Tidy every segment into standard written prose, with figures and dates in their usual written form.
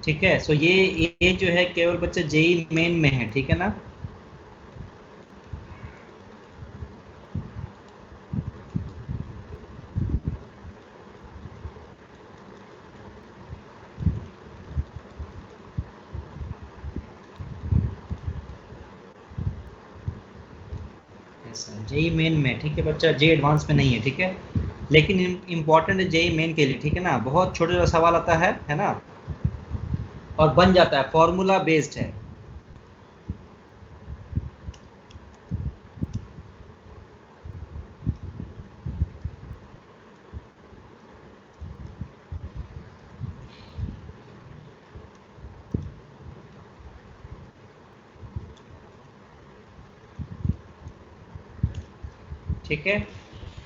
ठीक है। सो ये जो है केवल बच्चा जेई मेन में है, ठीक है ना। ऐसा जेई मेन में, ठीक है बच्चा, जे एडवांस में नहीं है, ठीक है। लेकिन इम्पोर्टेंट है जेई मेन के लिए, ठीक है ना। बहुत छोटा छोटा सवाल आता है ना, और बन जाता है, फॉर्मूला बेस्ड है। ठीक है।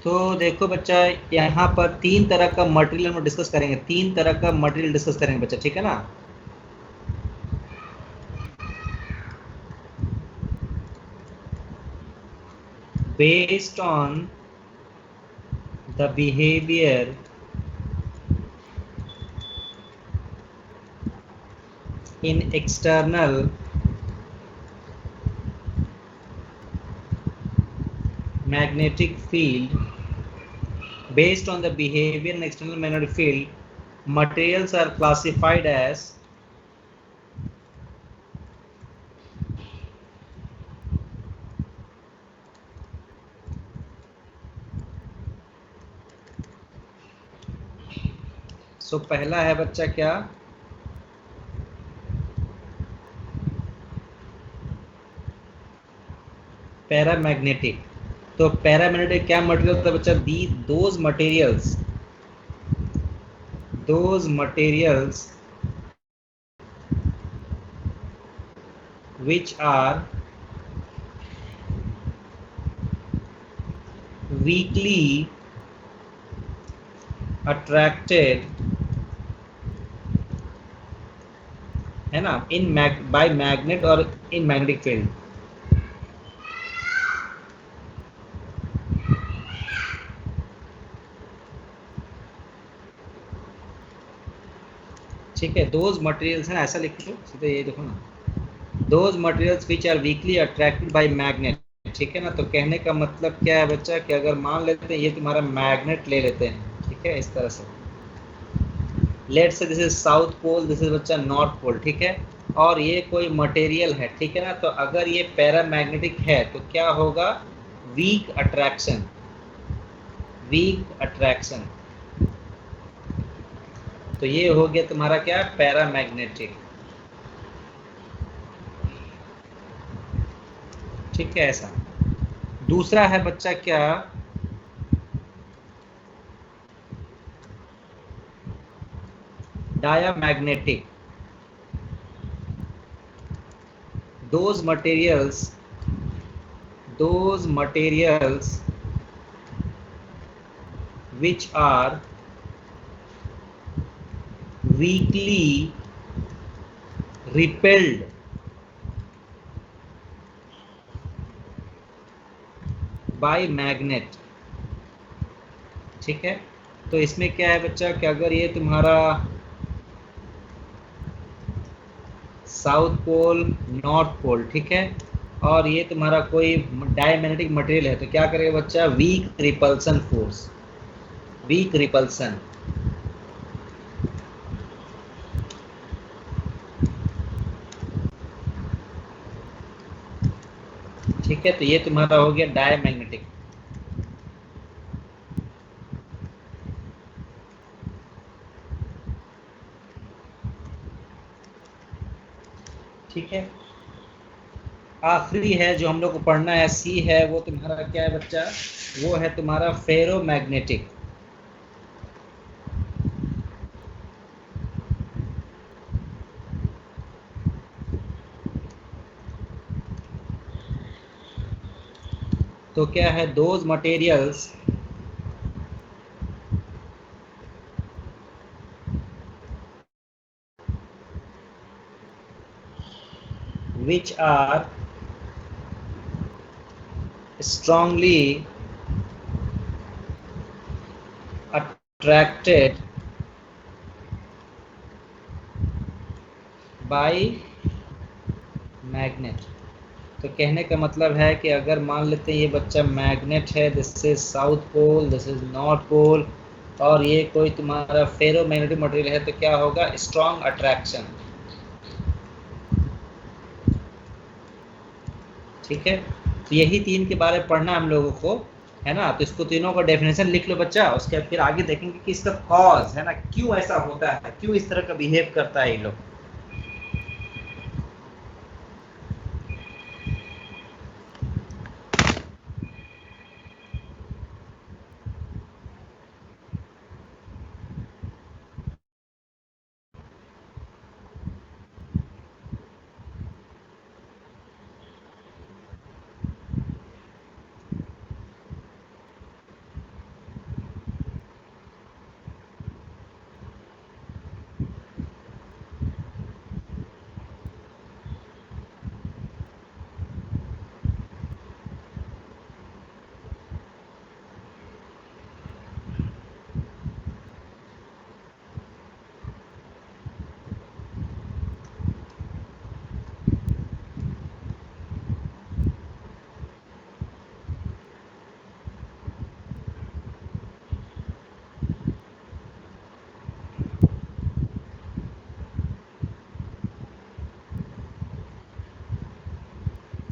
तो देखो बच्चा, यहाँ पर तीन तरह का मटेरियल हम डिस्कस करेंगे, तीन तरह का मटेरियल डिस्कस करेंगे बच्चा, ठीक है ना। Based on the behaviour in external magnetic field, based on the behavior in external magnetic field, materials are classified as सो पहला है बच्चा क्या, पैरामैग्नेटिक। तो पैरामैग्नेटिक क्या मटेरियल होता है बच्चा, दी those materials which are weakly attracted, है ना, इन बाय मैग्नेट और इन मैग्नेटिक फील्ड। ठीक है, दोज मटेरियल्स है ना, ऐसा लिख लो सीधे, ये देखो ना, those materials which are weakly attracted by magnet, ठीक है ना। तो कहने का मतलब क्या है बच्चा, कि अगर मान लेते हैं ये तुम्हारा मैग्नेट ले लेते हैं, ठीक है, इस तरह से, let say this is south pole, this is बच्चा नॉर्थ पोल, ठीक है, और ये कोई मटेरियल है, ठीक है ना। तो अगर ये पैरामैग्नेटिक है तो क्या होगा, वीक अट्रैक्शन, वीक अट्रैक्शन। तो ये हो गया तुम्हारा क्या, पैरामैग्नेटिक, ठीक है ऐसा। दूसरा है बच्चा क्या, diamagnetic. those materials which are weakly repelled by magnet, ठीक है। तो इसमें क्या है बच्चा, कि अगर ये तुम्हारा साउथ पोल नॉर्थ पोल, ठीक है, और ये तुम्हारा कोई डायमैग्नेटिक मटेरियल है, तो क्या करेगा बच्चा, weak repulsion force, weak repulsion, ठीक है। तो ये तुम्हारा हो गया डायमैग्नेटिक। ठीक है, आखिरी है जो हम लोग को पढ़ना है, सी है, वो तुम्हारा क्या है बच्चा, वो है तुम्हारा फेरोमैग्नेटिक। तो क्या है, those materials which are strongly attracted bye magnet. तो कहने का मतलब है कि अगर मान लेते हैं ये बच्चा मैग्नेट है, this is south pole, this is north pole, और ये कोई तुम्हारा फेरो मैग्नेटिक मटेरियल है, तो क्या होगा? Strong attraction. ठीक है, तो यही तीन के बारे में पढ़ना हम लोगों को, है ना। तो इसको तीनों का डेफिनेशन लिख लो बच्चा, उसके बाद फिर आगे देखेंगे कि इसका कॉज, है ना, क्यों ऐसा होता है, क्यों इस तरह का बिहेव करता है ये लोग।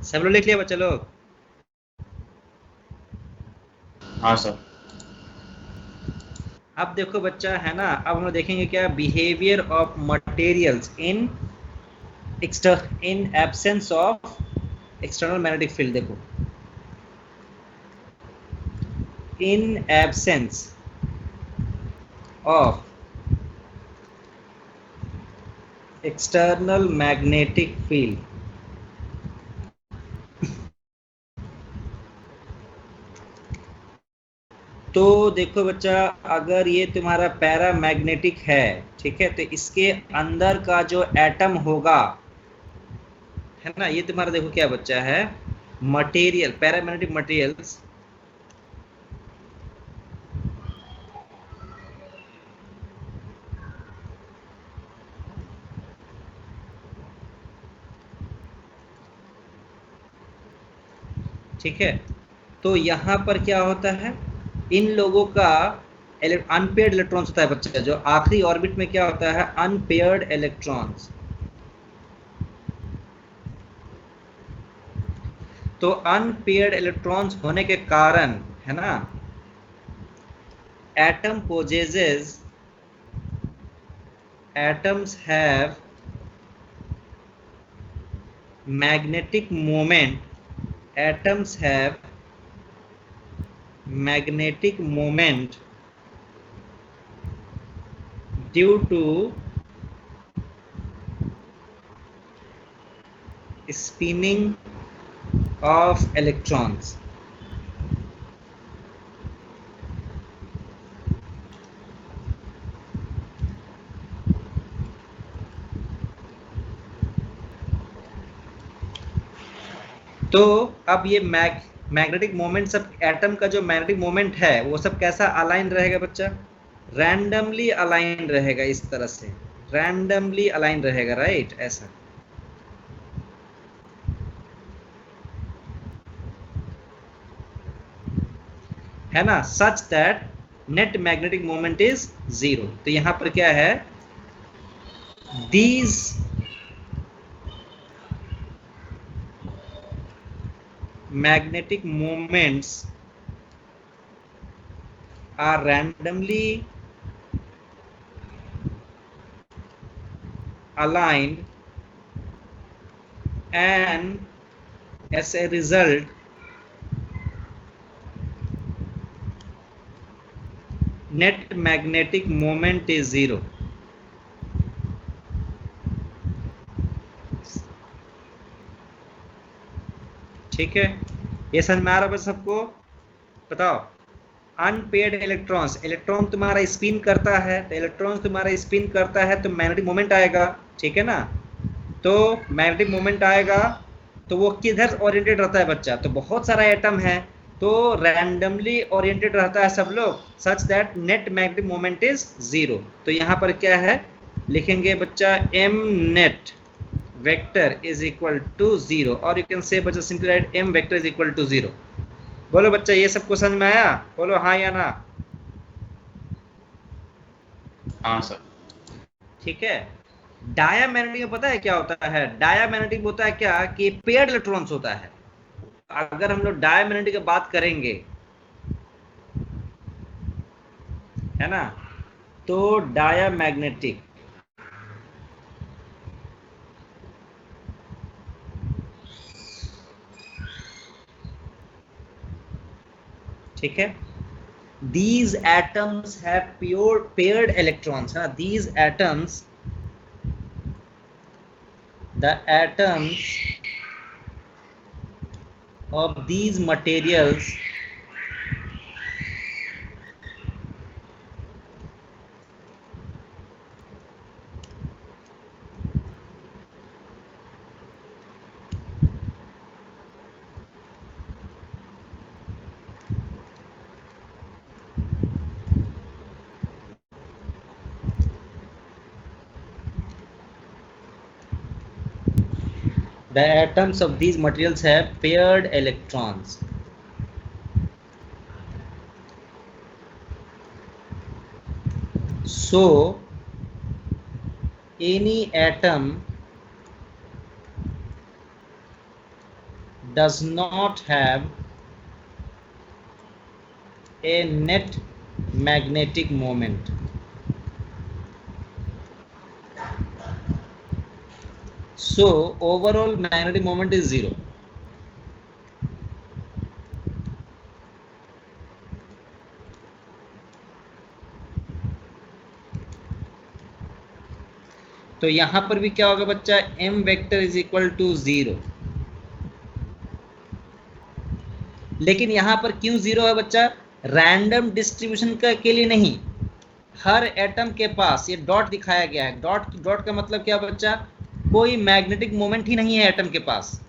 सब लोग लिख लिया बच्चा लोग? हाँ सर। अब देखो बच्चा, है ना, अब हम लोग देखेंगे क्या, behaviour of materials in absence of external magnetic field. देखो, in absence of external magnetic field, तो देखो बच्चा, अगर ये तुम्हारा पैरामैग्नेटिक है, ठीक है, तो इसके अंदर का जो एटम होगा, है ना, ये तुम्हारा देखो क्या बच्चा है, मटेरियल, पैरामैग्नेटिक मटेरियल्स, ठीक है। तो यहाँ पर क्या होता है, इन लोगों का अनपेयर्ड इलेक्ट्रॉन्स होता है बच्चा, जो आखिरी ऑर्बिट में क्या होता है, अनपेयर्ड इलेक्ट्रॉन्स। तो अनपेयर्ड इलेक्ट्रॉन्स होने के कारण, है ना, atom possesses, atoms have magnetic moment, atoms have magnetic moment due to spinning of electrons। तो अब ये मैग्नेटिक मोमेंट, सब एटम का जो मैग्नेटिक मोमेंट है वो सब कैसा अलाइन रहेगा बच्चा, रैंडमली अलाइन रहेगा, इस तरह से रैंडमली अलाइन रहेगा, राइट, ऐसा। है ना, such that net magnetic moment is 0। तो यहां पर क्या है, these magnetic moments are randomly aligned, and as a result net magnetic moment is 0। ठीक है, ये समझ में आ रहा है सबको? बताओ, अनपेयर्ड इलेक्ट्रॉन्स, इलेक्ट्रॉन तुम्हारा स्पिन करता है, तो इलेक्ट्रॉन तुम्हारा स्पिन करता है तो मैग्नेटिक मोमेंट आएगा, ठीक है ना। तो मैग्नेटिक मोमेंट आएगा तो वो किधर ओरिएंटेड रहता है बच्चा, तो बहुत सारा एटम है तो रैंडमली ओरिएंटेड रहता है सब लोग, such that net magnetic moment is 0। तो यहाँ पर क्या है, लिखेंगे बच्चा m net, vector is equal to 0, or you can say बच्चा simply write m vector is equal to 0. बोलो बच्चा ये सबको समझ में आया? बोलो हाँ या ना. हाँ सर. ठीक है. डायामैग्नेटिक में पता है क्या होता है? डायामैग्नेटिक होता है क्या कि पेयर्ड इलेक्ट्रॉन्स होता है. अगर हम लोग डायामैग्नेटिक की बात करेंगे, है ना, तो डायामैग्नेटिक ठीक है. These atoms have paired electrons. है ना? These atoms, the atoms of these materials have paired electrons. So any atom does not have a net magnetic moment. So overall magnetic moment is 0. तो यहां पर भी क्या होगा बच्चा? m vector is equal to 0. लेकिन यहां पर क्यों 0 है बच्चा? रैंडम डिस्ट्रीब्यूशन के लिए नहीं. हर एटम के पास ये डॉट दिखाया गया है. डॉट का मतलब क्या बच्चा? कोई मैग्नेटिक मोमेंट ही नहीं है एटम के पास.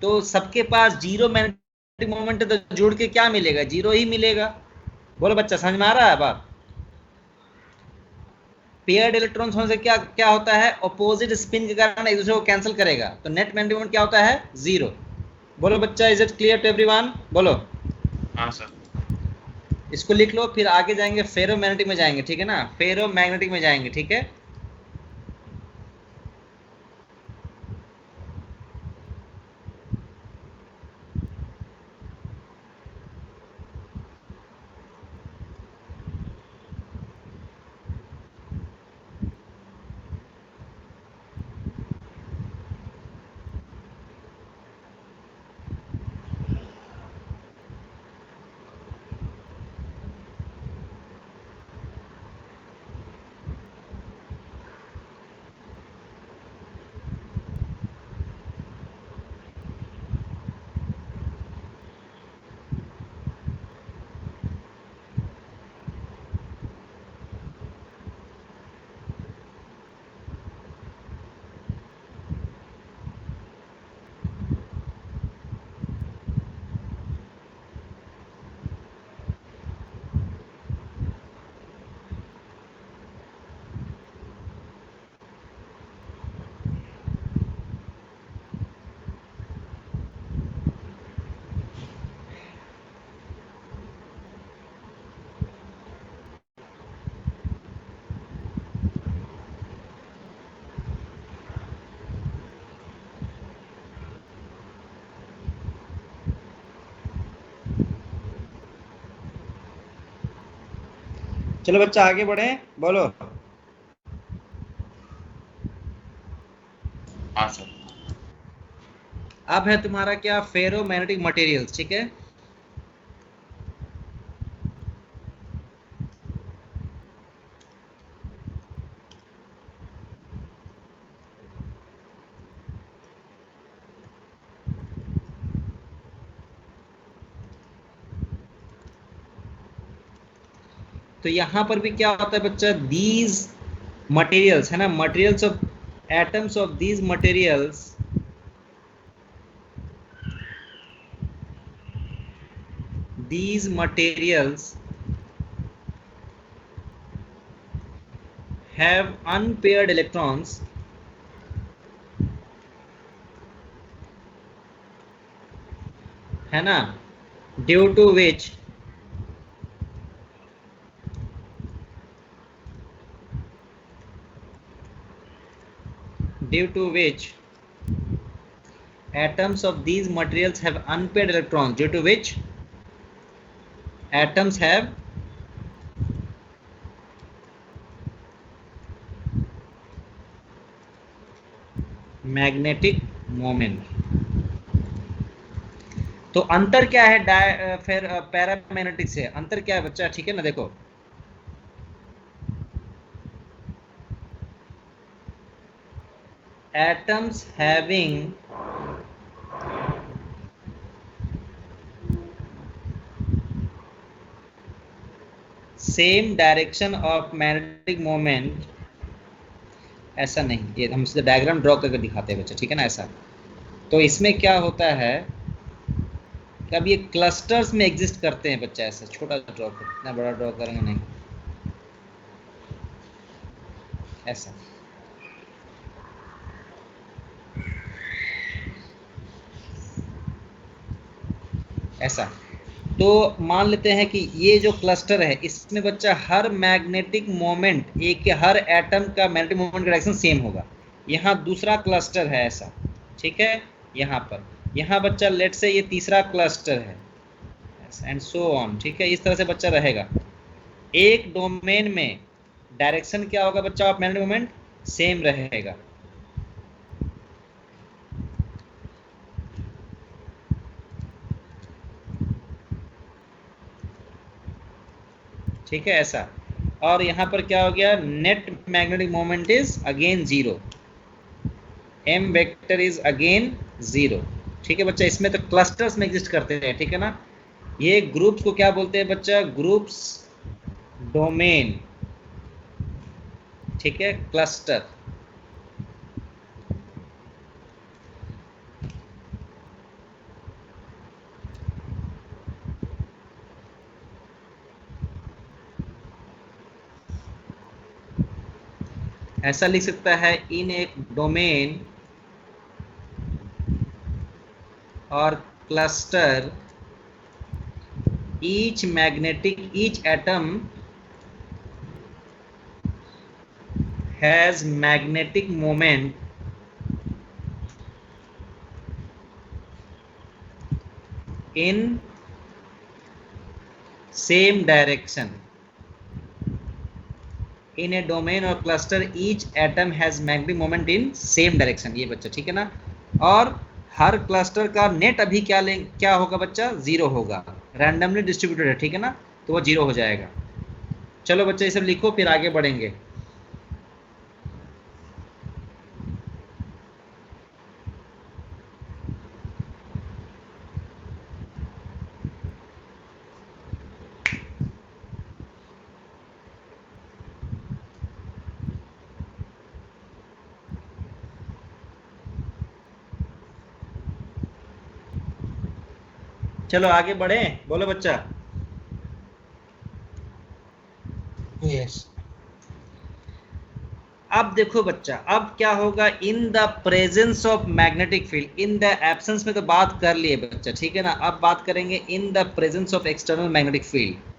तो सबके पास 0 मैग्नेटिक मोमेंट है, तो जुड़ के क्या मिलेगा? 0 ही मिलेगा. बोलो बच्चा समझ में आ रहा है बात? पेयर्ड इलेक्ट्रॉन्स होने से क्या क्या होता है? ऑपोजिट स्पिन के कारण एक दूसरे को कैंसिल करेगा, तो नेट मैग्नेटिक मोमेंट क्या होता है? 0. बोलो बच्चा, is it clear to everyone? बोलो. हाँ सर. इसको लिख लो, फिर आगे जाएंगे फेरोमैग्नेटिक में जाएंगे. ठीक है ना? फेरोमैग्नेटिक में जाएंगे. ठीक है. चलो बच्चा आगे बढ़े. बोलो. हाँ सर. अब है तुम्हारा क्या? Ferromagnetic materials. ठीक है. तो यहां पर भी क्या होता है बच्चा? दीज मटेरियल्स, है ना, materials of atoms of these materials have unpaired electrons है ना, due to which atoms of these materials have unpaired electrons, due to which atoms have magnetic moment. तो अंतर क्या है फिर पैरामैग्नेटिक से, अंतर क्या है बच्चा, ठीक है ना, देखो atoms having same direction of magnetic moment, ऐसा नहीं, ये हम सीधा डायग्राम ड्रॉ करके दिखाते हैं बच्चा, ठीक है ना, ऐसा। तो इसमें क्या होता है कि अब ये क्लस्टर्स में एग्जिस्ट करते हैं बच्चा, ऐसा छोटा ड्रॉ कर, इतना बड़ा ड्रॉ करेंगे नहीं, ऐसा। ऐसा तो मान लेते हैं कि ये जो क्लस्टर है इसमें बच्चा हर मैग्नेटिक मोमेंट, एक हर एटम का मैग्नेटिक मोमेंट का डायरेक्शन सेम होगा। यहाँ दूसरा क्लस्टर है ऐसा, ठीक है, यहाँ पर, यहाँ बच्चा लेट से ये तीसरा क्लस्टर है, एंड सो ऑन, ठीक है, इस तरह से बच्चा रहेगा। एक डोमेन में डायरेक्शन क्या होगा बच्चा ऑफ मैग्नेटिक मोमेंट, सेम रहेगा। ठीक है, ऐसा। और यहाँ पर क्या हो गया, net magnetic moment is again 0, m vector is again 0, ठीक है बच्चा। इसमें तो क्लस्टर्स में एग्जिस्ट करते हैं, ठीक है ना। ये ग्रुप्स को क्या बोलते हैं बच्चा, ग्रुप्स डोमेन, ठीक है, क्लस्टर। ऐसा लिख सकता है, इन एक डोमेन और cluster each atom has magnetic moment in same direction। in a domain or cluster each atom has magnetic moment in same direction, ये बच्चा, ठीक है ना। और हर क्लस्टर का नेट अभी क्या होगा बच्चा, 0 होगा, रैंडमली डिस्ट्रीब्यूटेड है, ठीक है ना, तो वो 0 हो जाएगा। चलो बच्चा ये सब लिखो, फिर आगे बढ़ेंगे। चलो आगे बढ़े, बोलो बच्चा। यस। अब देखो बच्चा, अब क्या होगा, in the presence of magnetic field, in the absence में तो बात कर लिए बच्चा, ठीक है ना। अब बात करेंगे in the presence of external magnetic field.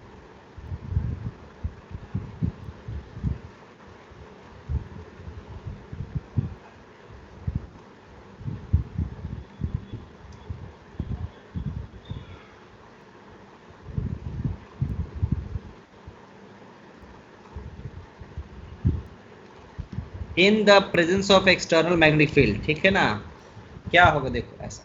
In the presence of external magnetic field, ठीक है ना, क्या होगा देखो ऐसा।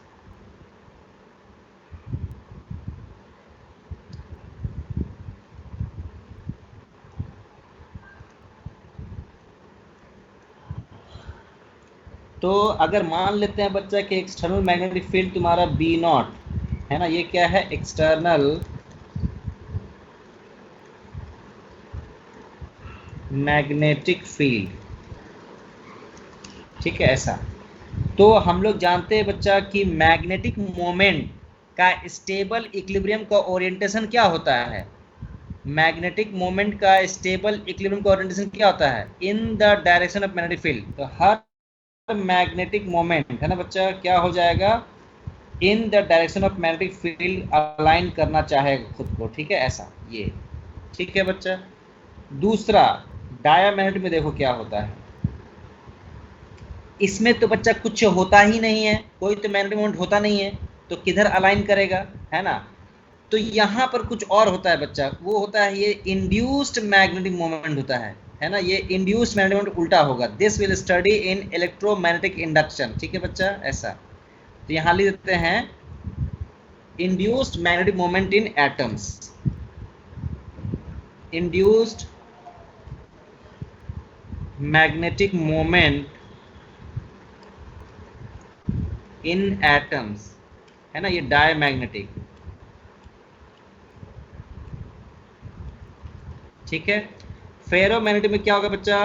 तो अगर मान लेते हैं बच्चा कि एक्सटर्नल मैग्नेटिक फील्ड तुम्हारा B0 है ना, ये क्या है, एक्सटर्नल मैग्नेटिक फील्ड, ठीक है, ऐसा। तो हम लोग जानते हैं बच्चा कि मैग्नेटिक मोमेंट का स्टेबल इक्विलिब्रियम का ओरिएंटेशन क्या होता है, मैग्नेटिक मोमेंट का स्टेबल इक्विलिब्रियम का ओरिएंटेशन क्या होता है, in the direction of magnetic field. तो हर मैग्नेटिक मोमेंट है ना बच्चा, क्या हो जाएगा, in the direction of magnetic field align करना चाहेगा खुद को, ठीक है, ऐसा ये, ठीक है बच्चा। दूसरा डायमैग्नेट में देखो क्या होता है, इसमें तो बच्चा कुछ होता ही नहीं है, कोई तो मैग्नेटिक मोमेंट होता नहीं है, तो किधर अलाइन करेगा, है ना। तो यहाँ पर कुछ और होता है बच्चा, वो होता है ये इंड्यूस्ड मैग्नेटिक मोमेंट होता है ना, ये इंड्यूस्ड मैग्नेटिक मोमेंट उल्टा होगा। This will study in electromagnetic induction, ठीक है बच्चा, ऐसा। तो यहाँ लिख देते हैं induced magnetic moment in atoms, induced magnetic moment in atoms, है ना, ये डायमैग्नेटिक, ठीक है। फेरोमैग्नेटिक में क्या होगा बच्चा,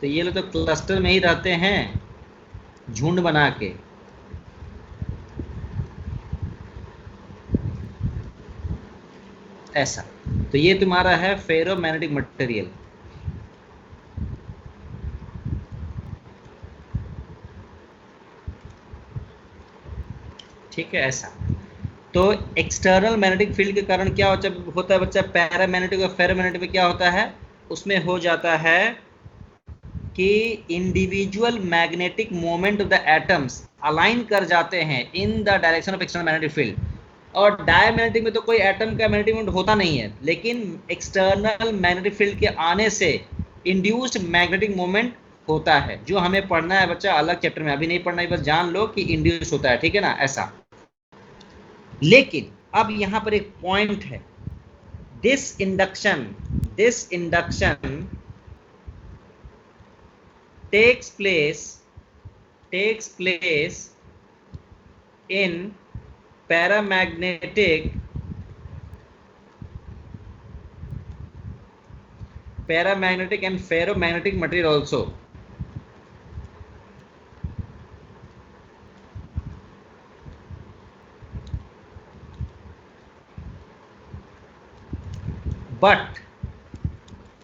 तो ये लोग तो क्लस्टर में ही रहते हैं, झुंड बना के, ऐसा। तो ये तुम्हारा है फेरोमैग्नेटिक मटेरियल, ठीक है, ऐसा। तो एक्सटर्नल मैग्नेटिक फील्ड के कारण क्या होता है बच्चा, पैरामैग्नेटिक और फेरोमैग्नेटिक में क्या होता है, उसमें हो जाता है कि individual magnetic moment of the atoms align कर जाते हैं in the direction of external magnetic field. और डायमैग्नेटिक में तो कोई एटम का मैग्नेटिक मोमेंट होता नहीं है, लेकिन एक्सटर्नल मैग्नेटिक फील्ड के आने से इंड्यूस्ड मैग्नेटिक मोमेंट होता है, जो हमें पढ़ना है बच्चा अलग चैप्टर में, अभी नहीं पढ़ना है, बस जान लो कि इंड्यूस होता है, ठीक है ना, ऐसा। लेकिन अब यहाँ पर एक पॉइंट है, this induction takes place in paramagnetic and ferromagnetic material also, but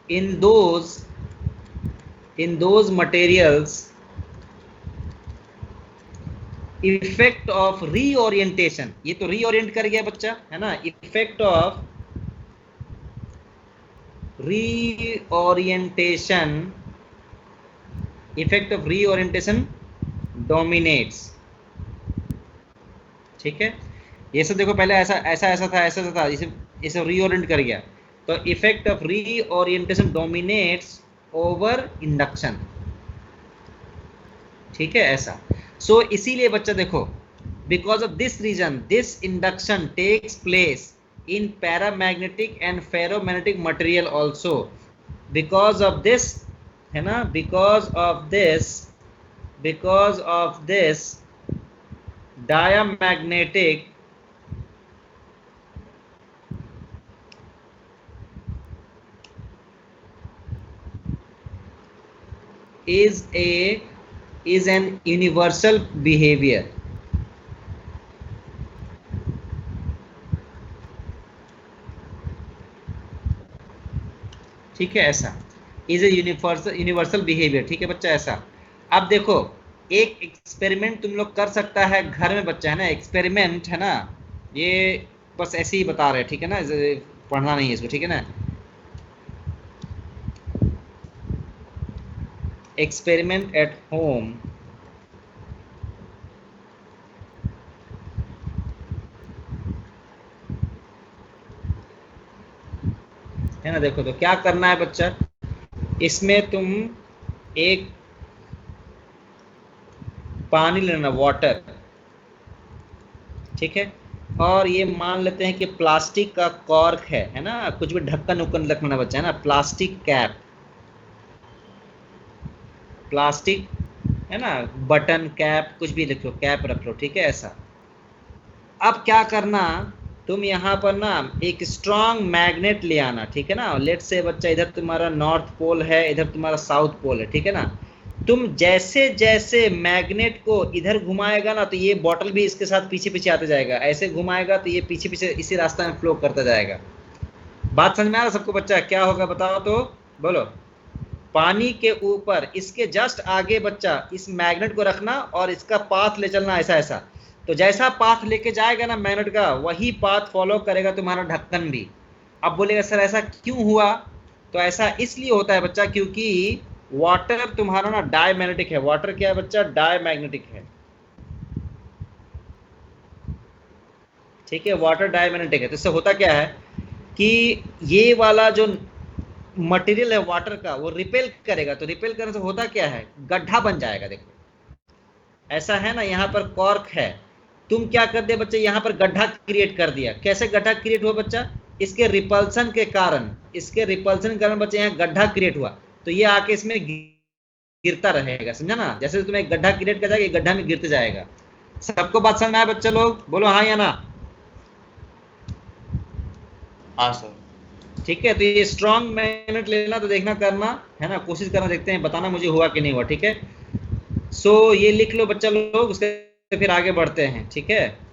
in those materials effect of reorientation, ये तो रीओरिएंट कर गया बच्चा, है ना, इफेक्ट ऑफ रीओरिएंटेशन डोमिनेट्स, ठीक है। ये सब देखो पहले ऐसा था, इसे रीओरिएंट कर गया, तो effect of reorientation dominates over induction, ठीक है, ऐसा। सो इसीलिए बच्चा देखो, because of this reason this induction takes place in paramagnetic and ferromagnetic material also, because of this, है ना, because of this diamagnetic is an universal behavior, ठीक है, ऐसा, is a universal behavior, ठीक है बच्चा, ऐसा। अब देखो एक एक्सपेरिमेंट तुम लोग कर सकता है घर में बच्चा, है ना, एक्सपेरिमेंट, है ना, ये बस ऐसे ही बता रहे हैं, ठीक है ना, पढ़ना नहीं है इसको, ठीक है ना। एक्सपेरिमेंट एट होम, है ना, देखो तो क्या करना है बच्चा, इसमें तुम एक पानी लेना, वाटर, ठीक है, और ये मान लेते हैं कि प्लास्टिक का कॉर्क है ना, कुछ भी ढक्कन उक्कन रखना बच्चा, है ना, प्लास्टिक कैप, प्लास्टिक, है ना, बटन कैप, कुछ भी लिखो, कैप रख लो, ठीक है, ऐसा। अब क्या करना, तुम यहाँ पर ना एक स्ट्रॉन्ग मैग्नेट ले आना, ठीक है ना, लेट से बच्चा इधर तुम्हारा नॉर्थ पोल है, इधर तुम्हारा साउथ पोल है, ठीक है ना। तुम जैसे जैसे मैग्नेट को इधर घुमाएगा ना, तो ये बॉटल भी इसके साथ पीछे पीछे आते जाएगा, ऐसे घुमाएगा तो ये पीछे पीछे इसी रास्ते में फ्लो करता जाएगा। बात समझ में आ रहा सबको बच्चा? क्या होगा बताओ तो, बोलो। पानी के ऊपर इसके जस्ट आगे बच्चा इस मैग्नेट को रखना और इसका पाथ ले चलना ऐसा ऐसा। तो जैसा पाथ लेके जाएगा ना मैग्नेट का, वही पाथ फॉलो करेगा तुम्हारा ढक्कन भी। अब बोलेगा सर ऐसा क्यों हुआ? तो ऐसा इसलिए होता है बच्चा क्योंकि वाटर तुम्हारा ना डायमैग्नेटिक है। वाटर क्या है बच्चा? डायमैग्नेटिक है। ठीक है, वाटर डायमैग्नेटिक है। तो इससे होता क्या है कि ये वाला जो मटेरियल है वाटर का वो रिपेल करेगा। तो रिपेल करने से होता क्या है, गड्ढा बन जाएगा। देखो ऐसा है ना, यहाँ पर कॉर्क है, तुम क्या कर दिया बच्चे, यहाँ पर गड्ढा क्रिएट कर दिया। कैसे गड्ढा क्रिएट हुआ बच्चा? इसके रिपल्सन के कारण, इसके रिपल्सन के कारण बच्चे यहाँ गड्ढा क्रिएट हुआ। तो ये आके इसमें गिरता रहेगा, समझा ना? जैसे तुम्हें एक गड्ढा क्रिएट कर जाएगा, ये गड्ढा में गिरते जाएगा। सबको बात समझ में आया बच्चे लोग? बोलो हाँ या ना। हाँ सर। ठीक है, तो ये स्ट्रॉन्ग मैग्नेट लेना तो देखना करना है ना, कोशिश करना, देखते हैं बताना मुझे हुआ कि नहीं हुआ। ठीक है, सो ये लिख लो बच्चा लोग, उसके फिर आगे बढ़ते हैं। ठीक है,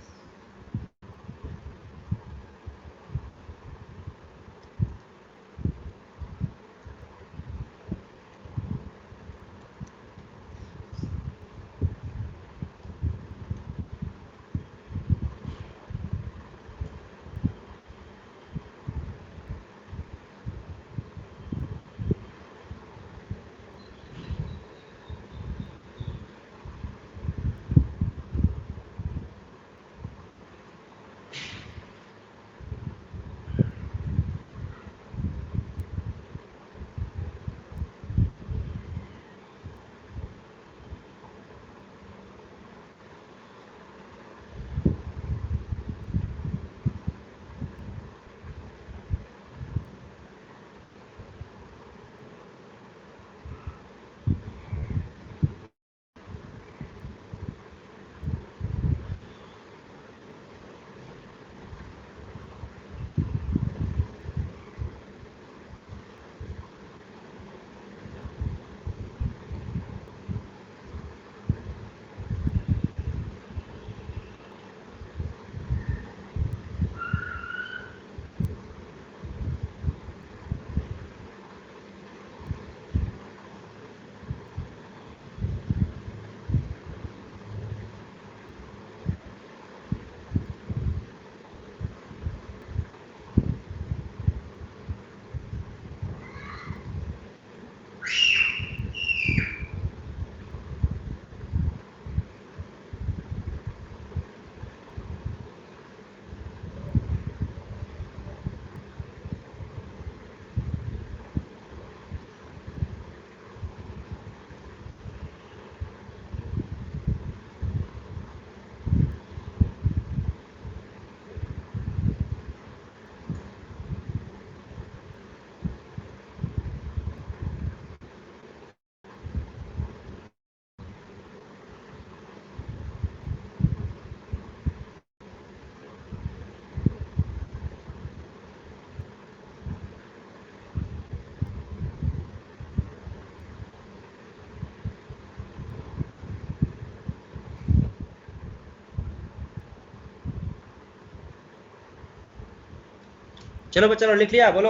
चलो बच्चा लिख लिया, बोलो।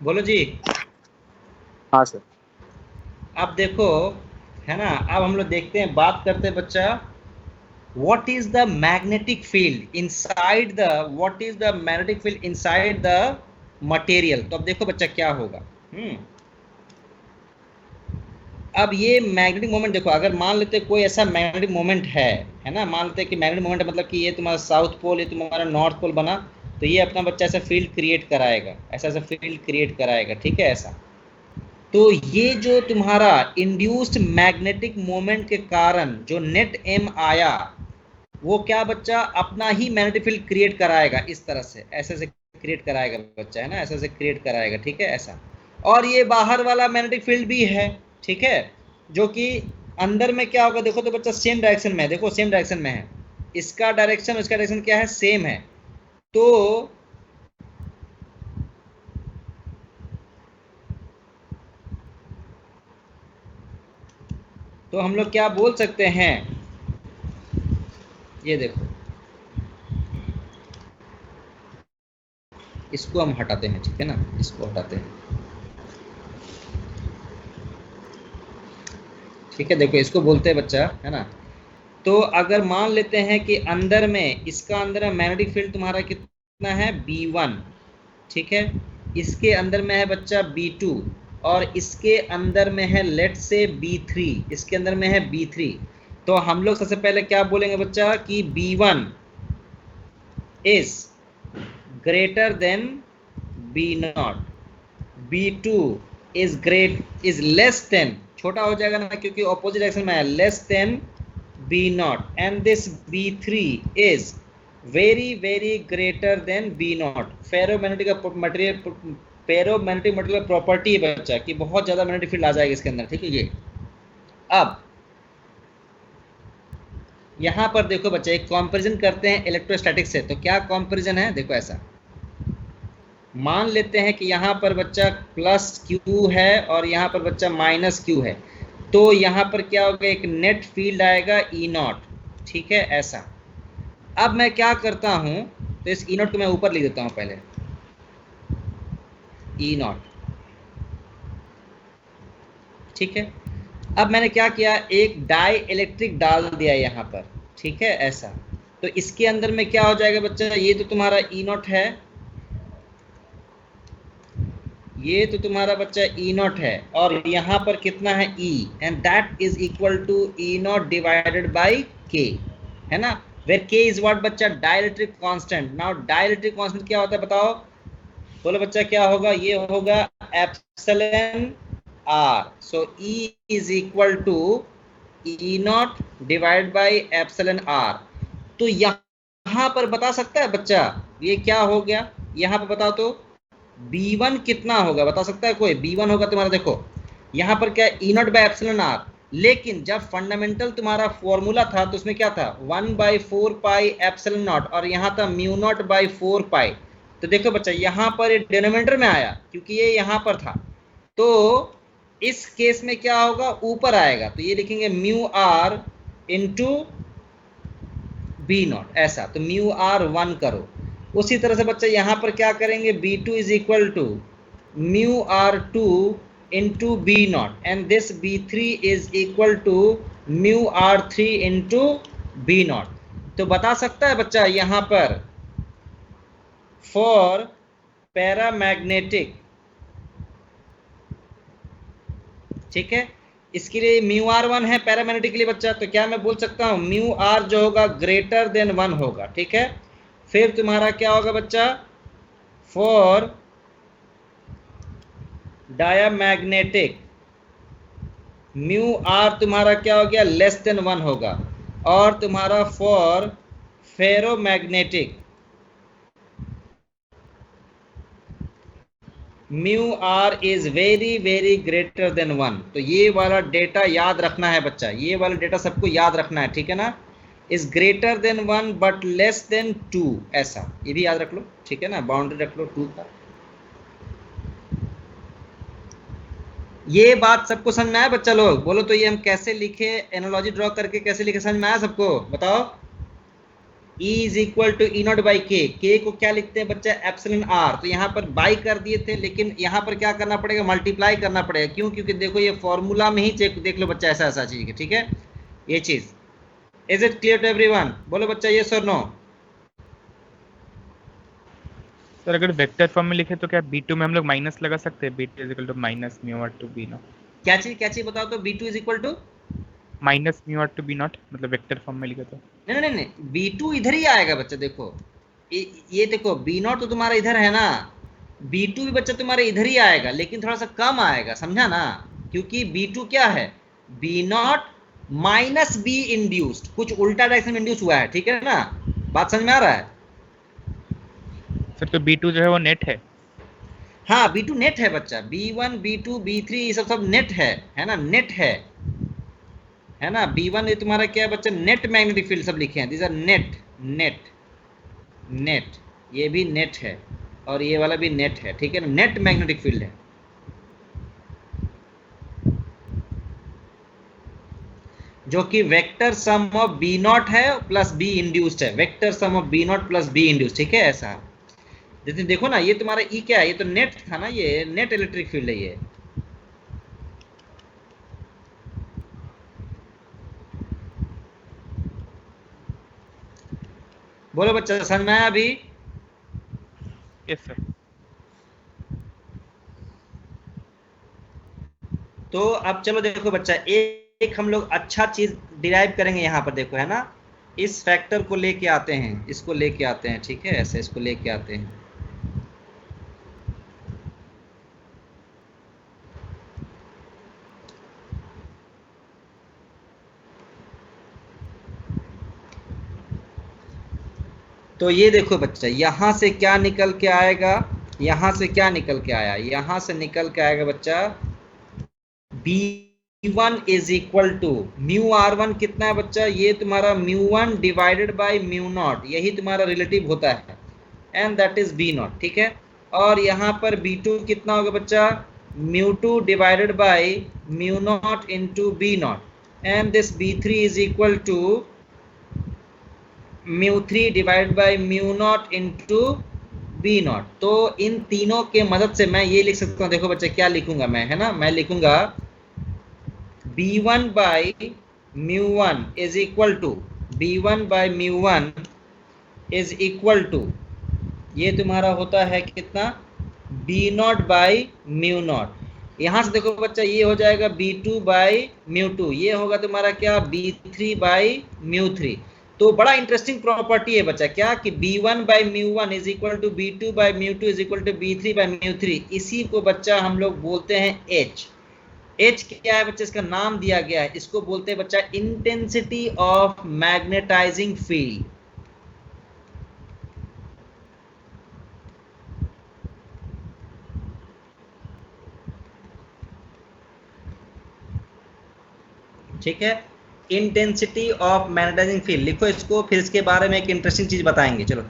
बोलो जी। हाँ सर। अब देखो है ना, अब हम लोग देखते हैं, बात करते हैं बच्चा, what is the magnetic field inside the, what is the magnetic field inside the material। तो अब देखो बच्चा क्या होगा। अब ये मैग्नेटिक मोमेंट देखो, अगर मान लेते कोई ऐसा मैग्नेटिक मोमेंट है ना, मान लेते कि मैग्नेटिक मोमेंट मतलब कि ये तुम्हारा साउथ पोल, ये तुम्हारा नॉर्थ पोल बना, तो ये अपना बच्चा ऐसा फील्ड क्रिएट कराएगा, ऐसा ऐसा फील्ड क्रिएट कराएगा। ठीक है, ऐसा। तो ये जो तुम्हारा इंड्यूस्ड मैग्नेटिक मोमेंट के कारण जो नेट एम आया, वो क्या बच्चा अपना ही मैग्नेटिक फील्ड क्रिएट कराएगा, इस तरह से, ऐसे से क्रिएट कराएगा बच्चा, है ना, ऐसे से क्रिएट कराएगा। ठीक है, ऐसा। और ये बाहर वाला मैग्नेटिक फील्ड भी है, ठीक है, जो कि अंदर में क्या होगा देखो तो बच्चा, सेम डायरेक्शन में है, देखो सेम डायरेक्शन में है, इसका डायरेक्शन इसका डायरेक्शन क्या है, सेम है। तो हम लोग क्या बोल सकते हैं ये देखो, इसको हम हटाते हैं, ठीक है ना, इसको हटाते हैं, ठीक है। देखो इसको बोलते हैं बच्चा, है ना। तो अगर मान लेते हैं कि अंदर में, इसका अंदर में मैग्नेटिक फील्ड तुम्हारा कितना है, B1, ठीक है। इसके अंदर में है बच्चा B2, और इसके अंदर में है लेट से B3, इसके अंदर में है B3। तो हम लोग सबसे पहले क्या बोलेंगे बच्चा कि B1 is greater than B0, B2 is less then, छोटा हो जाएगा ना क्योंकि ऑपोजिट डायरेक्शन में है, less than B0, and this B3 is very very greater then B0। Ferromagnetic material, ferromagnetic material property है बच्चा कि बहुत ज्यादा मैग्नेटिक फील्ड आ जाएगा इसके अंदर, ठीक है। ये अब यहां पर देखो बच्चा, एक कंपैरिजन करते हैं इलेक्ट्रोस्टैटिक से। तो क्या कंपैरिजन है, देखो ऐसा मान लेते हैं कि यहाँ पर बच्चा प्लस Q है और यहाँ पर बच्चा माइनस Q है। तो यहाँ पर क्या होगा, एक नेट फील्ड आएगा E0, ठीक है, ऐसा। अब मैं क्या करता हूँ, तो इस E0 को मैं ऊपर लिख देता हूँ पहले, E0, ठीक है। अब मैंने क्या किया, एक डाई इलेक्ट्रिक डाल दिया यहाँ पर, ठीक है, ऐसा। तो इसके अंदर में क्या हो जाएगा बच्चा, ये तो तुम्हारा E0 है, ये तो तुम्हारा बच्चा E0 है, और यहाँ पर कितना है E, and that is equal to E0 divided by K, है ना। वेयर K इज व्हाट बच्चा, dielectric constant. Now dielectric constant क्या होता है बताओ, बोलो बच्चा क्या होगा, ये होगा epsilon R। So E is equal to E0 divide by epsilon R। तो यहाँ पर बता सकता है बच्चा ये क्या हो गया, यहाँ पर बताओ तो B1 कितना होगा, बता सकता है कोई। B1 होगा तुम्हारा, देखो यहाँ पर क्या, E0 बाई एप्सिलॉन R। लेकिन जब फंडामेंटल तुम्हारा फॉर्मूला था तो उसमें क्या था, 1/4 पाई एप्सिलॉन नॉट, और यहाँ था म्यू नॉट बाई 4 पाई। तो देखो बच्चा यहाँ पर ये डिनोमिनेटर में आया क्योंकि ये यहाँ पर था। तो इस केस में क्या होगा, ऊपर आएगा, तो ये लिखेंगे म्यू आर इंटू B0, ऐसा। तो म्यू आर 1 करो। उसी तरह से बच्चा यहाँ पर क्या करेंगे, B2 is equal to mu r 2 into B0, and this B3 is equal to mu r 3 into B0। तो बता सकता है बच्चा यहाँ पर फॉर पैरामैग्नेटिक, ठीक है, इसके लिए म्यू आर 1 है पैरामैग्नेटिक के लिए बच्चा। तो क्या मैं बोल सकता हूँ, म्यू आर जो होगा ग्रेटर देन 1 होगा, ठीक है। फिर तुम्हारा क्या होगा बच्चा, फॉर डायामैग्नेटिक म्यू आर तुम्हारा क्या हो गया, लेस देन 1 होगा। और तुम्हारा for ferromagnetic mu r is very very greater than 1। तो ये वाला डेटा याद रखना है बच्चा, ये वाला डेटा सबको याद रखना है, ठीक है ना। Is greater than 1 but less than 2, ऐसा, ये भी याद रख लो, ठीक है ना, बाउंड्री रख लो 2 का। ये बात सबको समझ में आया बच्चा लोग, बोलो तो ये हम कैसे लिखे, एनालॉजी ड्रॉ करके कैसे लिखे, समझ में आया सबको, बताओ। E is equal to E0 by K को क्या लिखते हैं बच्चा, एप्सिलॉन R। तो यहाँ पर बाई कर दिए थे, लेकिन यहाँ पर क्या करना पड़ेगा, मल्टीप्लाई करना पड़ेगा। क्यों, क्योंकि देखो ये फॉर्मूला में ही चेक देख लो बच्चा, ऐसा ऐसा चीज है, ठीक है, ये चीज। Is it clear to everyone, बोलो बच्चा यस और नो। सर अगर वेक्टर फॉर्म में लिखे तो क्या B2 में हम लोग माइनस लगा सकते हैं, B2 is equal to minus mu r two B0। क्या चीज बताओ तो, B2 is equal to minus mu r two B0, मतलब वेक्टर फॉर्म में लिखे तो। नहीं, B2 इधर ही आएगा बच्चा। देखो ये देखो B0 तो तुम्हारा इधर है ना, B2 भी बच्चा तुम्हारे इधर ही आएगा, लेकिन थोड़ा सा कम आएगा, समझा ना। क्योंकि B2 क्या है, B0 माइनस B इंड्यूस्ड, कुछ उल्टा डायरेक्शन में इंड्यूस हुआ है, ठीक है ना, बात समझ में आ रहा है। सर तो B2 जो है वो नेट है। हाँ B2 नेट है बच्चा, B1 B2 B3 ये सब नेट है ना, नेट है ना। B1 ये तुम्हारा क्या है बच्चा, नेट मैग्नेटिक फील्ड सब लिखे हैं, this are net net net, ये भी नेट है और ये वाला भी नेट है, ठीक है ना, नेट मैग्नेटिक फील्ड है। जो कि vector sum of B naught है प्लस बी इंड्यूस्ड है, vector sum of B not plus B induced, ठीक है ऐसा। जैसे देखो ना ये तुम्हारा ई क्या है, ये तो नेट था ना, ये नेट इलेक्ट्रिक फील्ड है ये। बोलो बच्चा समझ में आया अभी? Yes sir. तो अब चलो देखो बच्चा, एक हम लोग अच्छा चीज डिराइव करेंगे यहाँ पर, देखो है ना, इस फैक्टर को लेके आते हैं, इसको लेके आते हैं, ठीक है ऐसे इसको लेके आते हैं। तो ये देखो बच्चा, यहां से क्या निकल के आएगा, यहां से क्या निकल के आया, यहां से निकल के आएगा बच्चा B1 is equal to mu R1 कितना है बच्चा, ये तुम्हारा म्यू1 डिवाइडेड बाय म्यू नॉट, यही तुम्हारा रिलेटिव होता है, and that is B not, ठीक है। और यहाँ पर B2 कितना होगा बच्चा, म्यू2 divided by mu not into B not, and this B3 is equal to म्यू3 divide by mu not into B not. तो इन तीनों के मदद से मैं ये लिख सकता हूँ, देखो बच्चे क्या लिखूंगा मैं, है ना, मैं लिखूंगा B1 बाय म्यू1 is equal to, B1 by म्यू1 इज इक्वल टू, ये तुम्हारा होता है कितना, B not by mu not. यहाँ से देखो बच्चा ये हो जाएगा B2 बाई म्यू2, ये होगा तुम्हारा क्या, B3 बाई म्यू3। तो बड़ा इंटरेस्टिंग प्रॉपर्टी है बच्चा क्या, कि B1 बाई म्यू1 is equal to B2 by म्यू2 is equal to B3 by म्यू3। इसी को बच्चा हम लोग बोलते हैं H। H क्या है बच्चा, इसका नाम दिया गया है, इसको बोलते हैं बच्चा इंटेंसिटी ऑफ मैग्नेटाइजिंग फील्ड। ठीक है, इंटेंसिटी ऑफ मैग्नेटाइजिंग फील्ड लिखो इसको, फिर इसके बारे में एक इंटरेस्टिंग चीज बताएंगे। चलो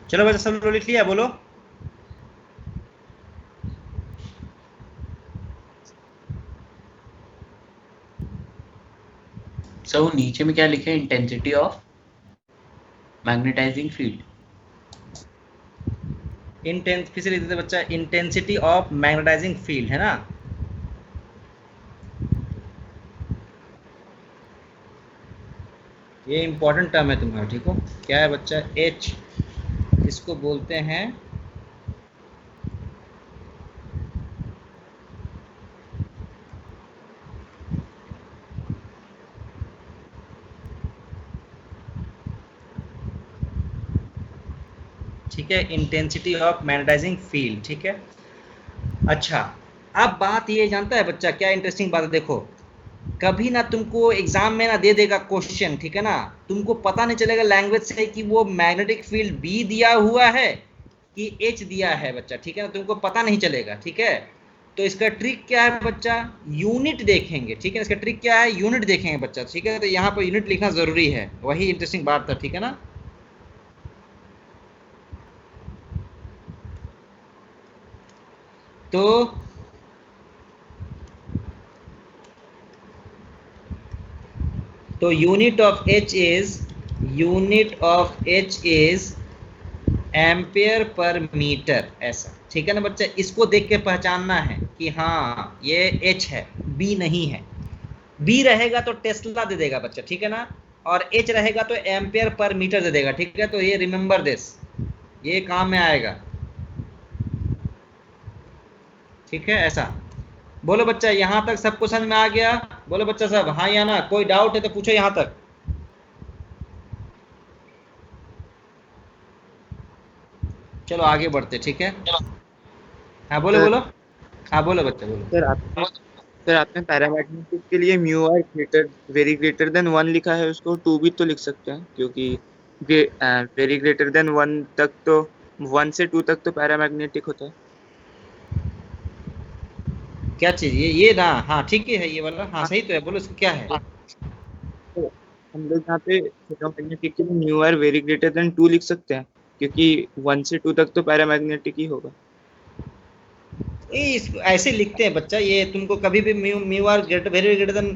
चलो बच्चा सब लोग लिख लिया, बोलो। सर वो नीचे में क्या लिखे, इंटेंसिटी ऑफ मैग्नेटाइजिंग फील्ड। फिर से लिख देते बच्चा, इंटेंसिटी ऑफ मैग्नेटाइजिंग फील्ड, है ना। ये इंपॉर्टेंट टर्म है तुम्हारा, ठीक हो, क्या है बच्चा, H, इसको बोलते हैं ठीक है, इंटेंसिटी ऑफ मैग्नेटाइजिंग फील्ड, ठीक है। अच्छा, अब बात ये जानता है बच्चा, क्या इंटरेस्टिंग बात है, देखो कभी ना तुमको एग्जाम में ना दे देगा क्वेश्चन, ठीक है ना, तुमको पता नहीं चलेगा लैंग्वेज से कि वो मैग्नेटिक फील्ड बी दिया हुआ है कि एच दिया है बच्चा, ठीक है ना, तुमको पता नहीं चलेगा, ठीक है। तो इसका ट्रिक क्या है बच्चा, यूनिट देखेंगे, ठीक है, इसका ट्रिक क्या है, यूनिट देखेंगे बच्चा, ठीक है। तो यहाँ पर यूनिट लिखना जरूरी है, वही इंटरेस्टिंग बात था, ठीक है ना। तो तो unit of H is ampere per metre, ऐसा, ठीक है ना बच्चा। इसको देख के पहचानना है कि हाँ ये एच है, बी नहीं है। बी रहेगा तो टेस्ला दे देगा बच्चा, ठीक है ना, और एच रहेगा तो एम्पेयर पर मीटर दे देगा, ठीक है। तो ये रिमेंबर दिस, ये काम में आएगा, ठीक है। ऐसा बोलो बच्चा, यहां तक सबको समझ में आ गया? बोलो बच्चा सब हाँ या ना, कोई डाउट है तो पूछो यहां तक। चलो आगे बढ़ते, ठीक है। हाँ बोलो सर बोलो, हाँ बोलो बच्चा बोलो। सर आपने पैरामैग्नेटिक के लिए mu R greater very greater than 1 लिखा है, उसको 2 भी तो लिख सकते हैं, क्योंकि वेरी ग्रेटर देन 1 तक तो 1 से 2 तक तो पैरामैग्नेटिक होता है। क्या चीज ये ना, हाँ ठीक है ये वाला, हाँ सही तो है। बोलो इसको क्या है। तो हम लोग यहाँ पे फेरोमैग्नेटिक के लिए mu R very greater than 2 लिख सकते हैं, क्योंकि 1 से 2 तक तो पैरामैग्नेटिक ही होगा। ऐसे लिखते हैं बच्चा, ये तुमको कभी भी mu R greater very greater than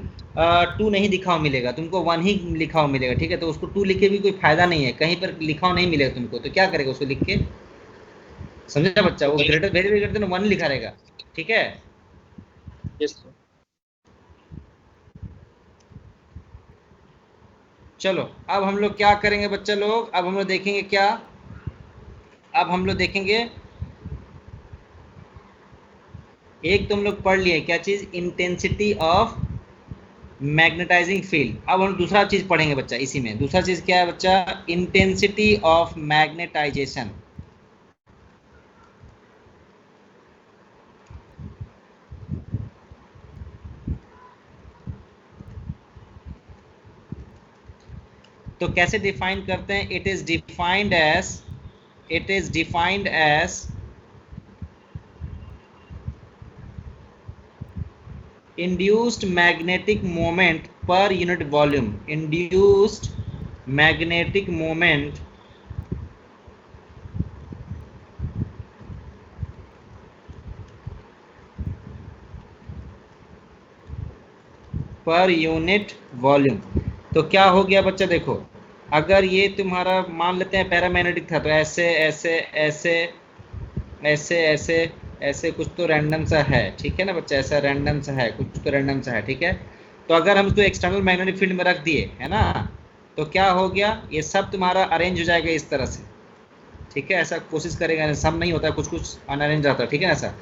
2 नहीं लिखा हुआ मिलेगा तुमको, 1 ही लिखा हुआ मिलेगा, ठीक है। तो उसको 2 लिखे भी कोई फायदा नहीं है, कहीं पर लिखा हुआ नहीं मिलेगा तुमको, तो क्या करेगा उसको लिख के, समझा बच्चा। वो ग्रेटर वेरी ग्रेटर देन 1 लिखा रहेगा, ठीक है। Yes sir. चलो अब हम लोग क्या करेंगे बच्चा लोग, अब हम लोग देखेंगे क्या, अब हम लोग देखेंगे एक तो हम लोग पढ़ लिए क्या चीज, इंटेंसिटी ऑफ मैग्नेटाइजिंग फील्ड। अब हम दूसरा चीज पढ़ेंगे बच्चा इसी में। दूसरा चीज क्या है बच्चा, इंटेंसिटी ऑफ मैग्नेटाइजेशन। तो कैसे डिफाइन करते हैं, it is defined as induced magnetic moment per unit volume, induced magnetic moment per unit volume. तो क्या हो गया बच्चा, देखो अगर ये तुम्हारा मान लेते हैं पैरामैग्नेटिक था, तो ऐसे ऐसे ऐसे ऐसे ऐसे ऐसे कुछ तो रैंडम सा है, ठीक है ना बच्चा, ऐसा रैंडम सा है, कुछ तो रैंडम सा है, ठीक है। तो अगर हम इसको एक्सटर्नल मैग्नेटिक फील्ड में रख दिए है ना, तो क्या हो गया, ये सब तुम्हारा अरेंज हो जाएगा इस तरह से, ठीक है। ऐसा कोशिश करेगा, सब नहीं होता, कुछ कुछ अनअरेंज रहता है, ठीक है ऐसा।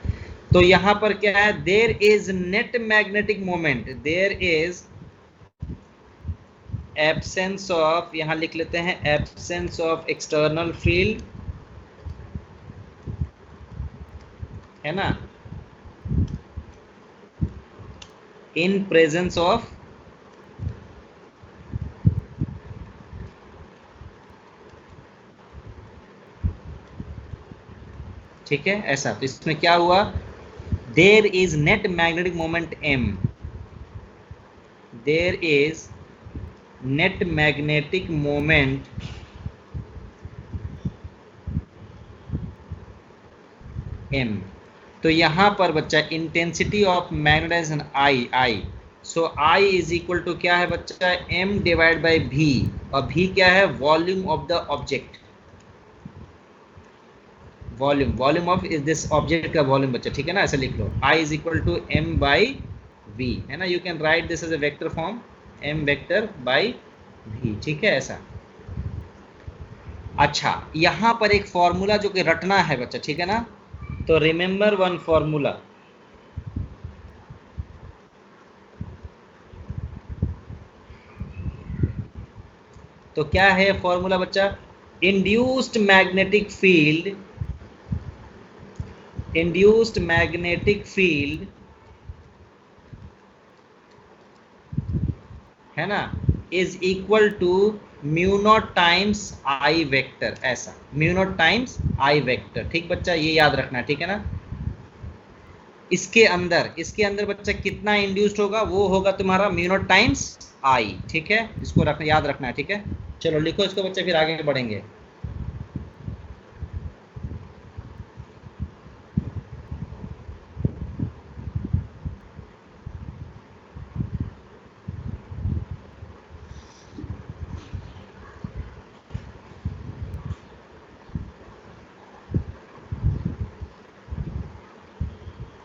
तो यहाँ पर क्या है, there is net magnetic moment, there is absence of, यहाँ लिख लेते हैं एब्सेंस ऑफ एक्सटर्नल फील्ड, है ना, इन प्रेजेंस ऑफ ठीक है ऐसा। तो इसमें क्या हुआ, there is net magnetic moment m, there is net magnetic moment m। तो यहाँ पर बच्चा intensity of magnetisation I, so I is equal to क्या है बच्चा, m डिवाइड बाई v, और v क्या है, volume of the object, volume of is this object का वॉल्यूम बच्चा, ठीक है ना। ऐसे लिख लो, I इज इक्वल टू m बाई v, है ना। You can right this as a vector form, m vector by v, ठीक है ऐसा। अच्छा यहाँ पर एक फॉर्मूला जो कि रटना है बच्चा, ठीक है ना। तो रिमेंबर वन फॉर्मूला, तो क्या है फॉर्मूला बच्चा, induced magnetic field, induced magnetic field, है ना, is equal to mu not times I vector, ऐसा mu not times I vector, ठीक बच्चा, ये याद रखना, ठीक है ना। इसके अंदर बच्चा कितना इंड्यूस्ड होगा, वो होगा तुम्हारा म्यू नॉट टाइम्स आई, ठीक है। इसको रखना, याद रखना है, ठीक है। चलो लिखो इसको बच्चे, फिर आगे बढ़ेंगे।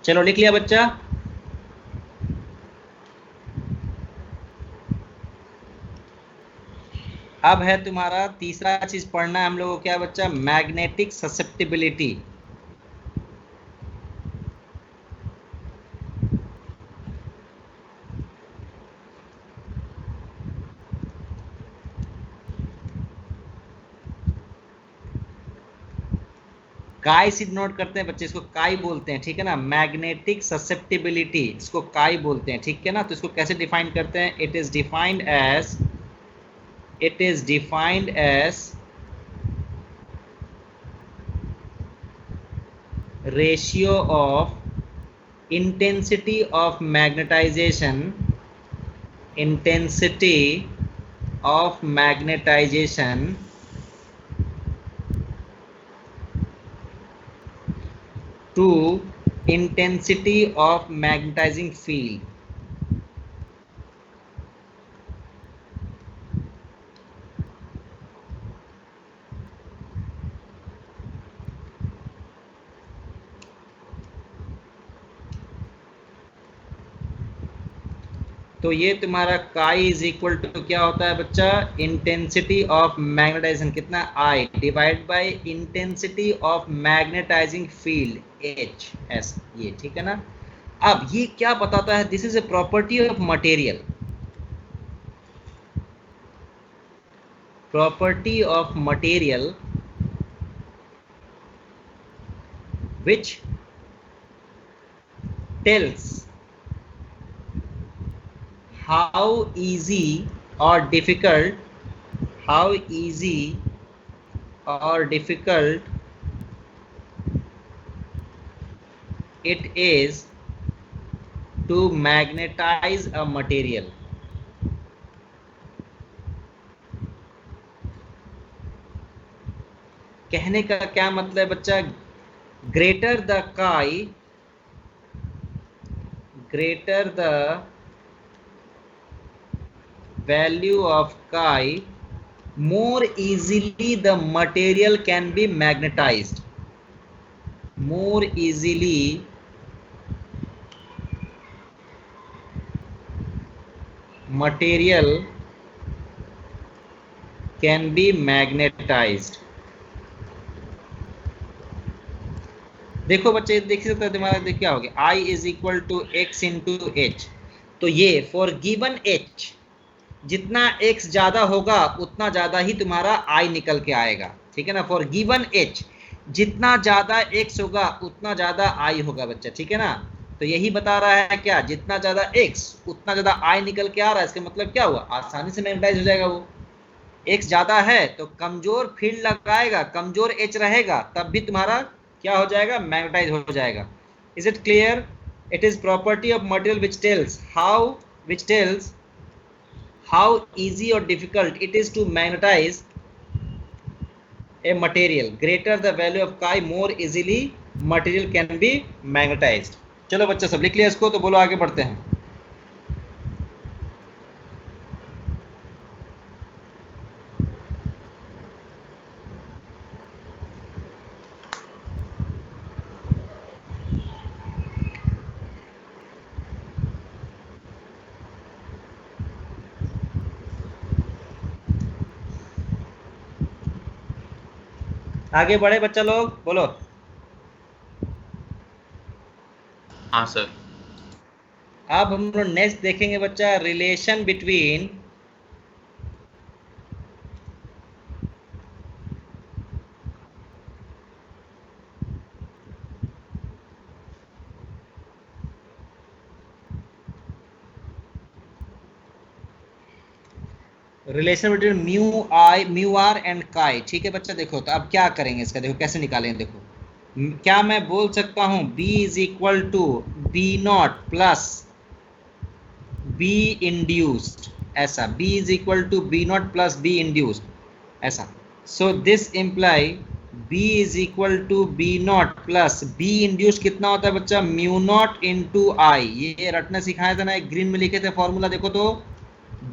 चलो लिख लिया बच्चा। अब है तुम्हारा तीसरा चीज पढ़ना है हम लोगों को, क्या बच्चा? Magnetic susceptibility. काई से नोट करते हैं बच्चे, इसको काई बोलते हैं, ठीक है ना। मैग्नेटिक ससेप्टिबिलिटी इसको काई बोलते हैं, ठीक है ना। तो इसको कैसे डिफाइन करते हैं? It is defined as ratio of intensity of magnetisation to intensity of magnetizing field। तो ये तुम्हारा काई इज इक्वल टू क्या होता है बच्चा? इंटेंसिटी ऑफ मैग्नेटाइजेशन कितना? I divide by intensity of magnetising field H S, ये ठीक है ना। अब ये क्या बताता है? This is a property of material, which tells how easy or difficult it is to magnetize a material। कहने का क्या मतलब है बच्चा? greater the value of chi, more easily the material can be magnetized। more easily material can be magnetized। देखो बच्चे, देख सकते हैं तुम्हारा, देख क्या हो गया? I is equal to X into H. तो ये फॉर गिवन एच, जितना x ज्यादा होगा उतना ज्यादा ही तुम्हारा I निकल के आएगा, ठीक है ना। फॉर गिवन h, जितना ज्यादा x होगा उतना ज्यादा I होगा बच्चा, ठीक है ना। तो यही बता रहा है क्या? जितना ज्यादा x उतना ज्यादा I निकल के आ रहा है। इसका मतलब क्या हुआ? आसानी से मैग्नेटाइज हो जाएगा। वो x ज्यादा है तो कमजोर फील्ड लगाएगा, कमजोर h रहेगा, तब भी तुम्हारा क्या हो जाएगा? मैग्नेटाइज हो जाएगा। Is it clear? It is property of material which tells how easy or difficult it is to magnetize a material। greater the value of chi, more easily material can be magnetized। चलो बच्चा सब लिख लिया इसको, तो बोलो आगे बढ़ते हैं। आगे बढ़े बच्चा लोग, बोलो। हाँ सर। अब हम लोग नेक्स्ट देखेंगे बच्चा, relation between mu R and chi, ठीक है बच्चा। देखो तो अब क्या करेंगे इसका, देखो कैसे निकालेंगे। देखो क्या मैं बोल सकता हूं B is equal to B not plus B induced, ऐसा। B is equal to B not plus B induced, ऐसा। So this imply B is equal to B not plus B induced कितना होता है बच्चा? Mu not into I. ये रटना सिखाया था ना, एक ग्रीन में लिखे थे फॉर्मूला, देखो तो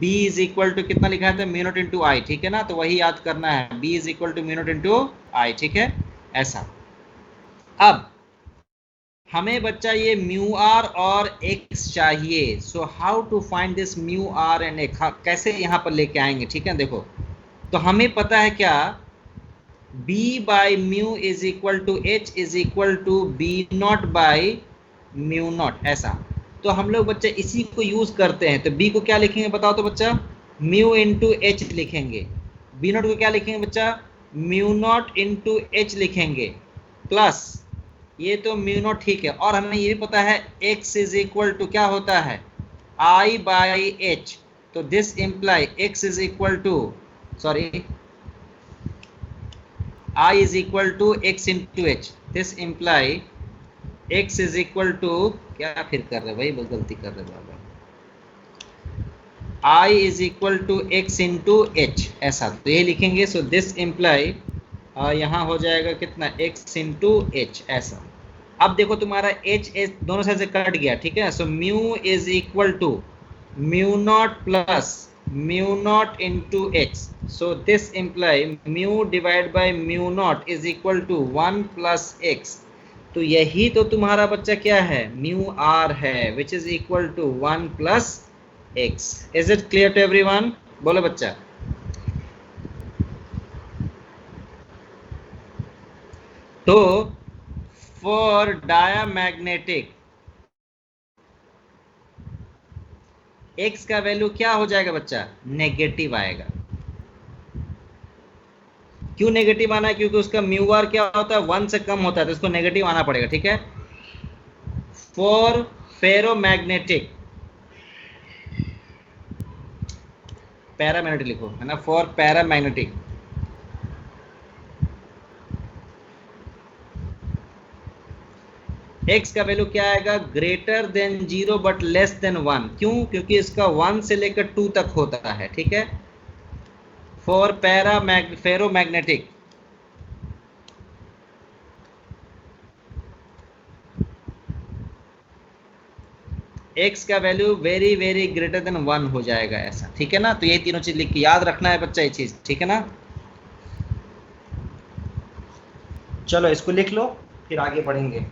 B इज इक्वल टू कितना लिखा था? म्यू नॉट इंटू आई, ठीक है ना। तो वही याद करना है, B is equal to mu not into I, ठीक है, ऐसा। अब हमें बच्चा ये म्यू आर और एक्स चाहिए। So how to find this mu R and X, कैसे यहाँ पर लेके आएंगे, ठीक है। देखो तो हमें पता है क्या, b by mu is equal to h is equal to B not by mu naught, ऐसा। तो हम लोग बच्चा इसी को यूज करते हैं। तो b को क्या लिखेंगे बताओ तो बच्चा, म्यू इंटू एच लिखेंगे। बी नॉट को क्या लिखेंगे बच्चा, म्यू नॉट इंटू एच लिखेंगे, प्लस ये तो म्यू नॉट, ठीक है। और हमें ये भी पता है x इज इक्वल टू क्या होता है, i बाई एच। तो this imply x is equal to, sorry, I is equal to x into h. This imply x is equal to, क्या फिर कर रहे भाई, बहुत गलती कर रहे बाबा, I is equal to x into h, ऐसा तो ये लिखेंगे। सो दिस इम्प्लाई यहाँ हो जाएगा कितना, x into h, ऐसा। अब देखो तुम्हारा h दोनों साइड से कट गया, ठीक है। So mu is equal to mu naught plus mu not into X. So this imply mu divide by mu naught is equal to 1 plus X. तो यही तो तुम्हारा बच्चा क्या है, म्यू आर है, which is equal to 1 plus X. Is it clear to everyone? बोलो बच्चा। तो फॉर डायामैग्नेटिक x का वैल्यू क्या हो जाएगा बच्चा, नेगेटिव आएगा। क्यों नेगेटिव आना है, क्योंकि उसका म्यू आर क्या होता है, 1 से कम होता है, तो इसको नेगेटिव आना पड़ेगा, ठीक है। फॉर फेरोमैग्नेटिक, पैरामैग्नेटिक लिखो, है ना, फॉर पैरामैग्नेटिक x का वैल्यू क्या आएगा, greater than 0 but less than 1। क्यों, क्योंकि इसका 1 से लेकर 2 तक होता है, ठीक है। फॉर फेरोमैग्नेटिक x का value very very greater than 1 हो जाएगा, ऐसा, ठीक है ना। तो ये तीनों चीज लिख के याद रखना है बच्चा, ये चीज, ठीक है ना। चलो इसको लिख लो, फिर आगे बढ़ेंगे।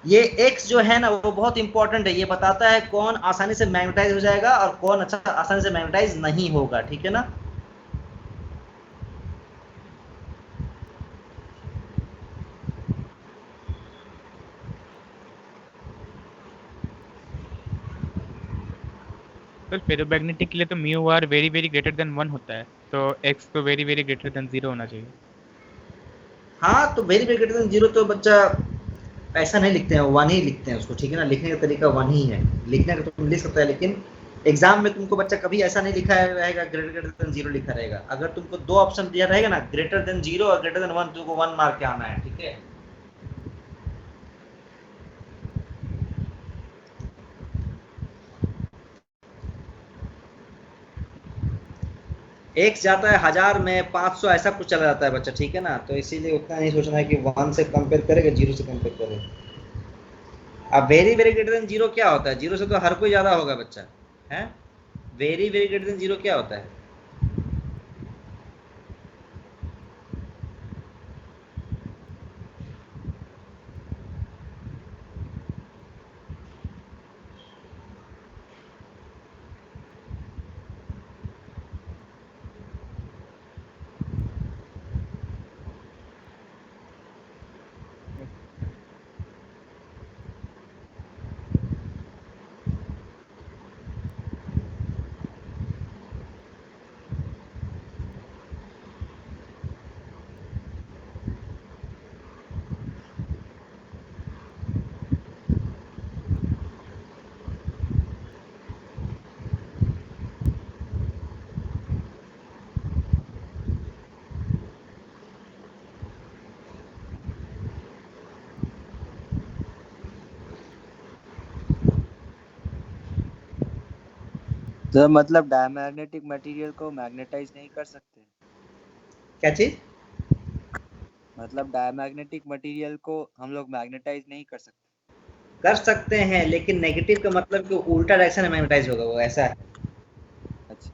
ये x जो है ना वो बहुत इंपॉर्टेंट है, ये बताता है कौन आसानी से मैग्नेटाइज हो जाएगा और कौन अच्छा आसानी से मैग्नेटाइज नहीं होगा, ठीक है ना। तो फेरोमैग्नेटिक के लिए तो mu R very very greater than 1 होता है, तो एक्स तो वेरी वेरी ग्रेटर देन 0 होना चाहिए। हाँ, तो वेरी वेरी ग्रेटर देन 0 तो बच्चा ऐसा नहीं लिखते हैं, 1 ही लिखते हैं उसको, ठीक है ना। लिखने का तरीका 1 ही है, लिखने का तो तुम लिख सकता है, लेकिन एग्जाम में तुमको बच्चा कभी ऐसा नहीं लिखा रहेगा ग्रेटर देन 0 लिखा रहेगा। अगर तुमको 2 ऑप्शन दिया रहेगा ना, ग्रेटर देन 0 और ग्रेटर देन 1, तुमको 1 मार्क के आना है, ठीक है। x जाता है 1000 में, 500 ऐसा कुछ चला जाता है बच्चा, ठीक है ना। तो इसीलिए उतना नहीं सोचना है कि 1 से कंपेयर करेगा 0 से कंपेयर करेगा। अब वेरी वेरी ग्रेटर देन 0 क्या होता है, 0 से तो हर कोई ज्यादा होगा बच्चा, है। वेरी वेरी ग्रेटर देन 0 क्या होता है, तो मतलब डायमैग्नेटिक मटेरियल को मैग्नेटाइज नहीं कर सकते, क्या चीज, मतलब डायमैग्नेटिक मटेरियल को हम लोग मैग्नेटाइज नहीं कर सकते। कर सकते हैं, लेकिन नेगेटिव का मतलब कि उल्टा डायरेक्शन में मैग्नेटाइज होगा, वो ऐसा है। अच्छा,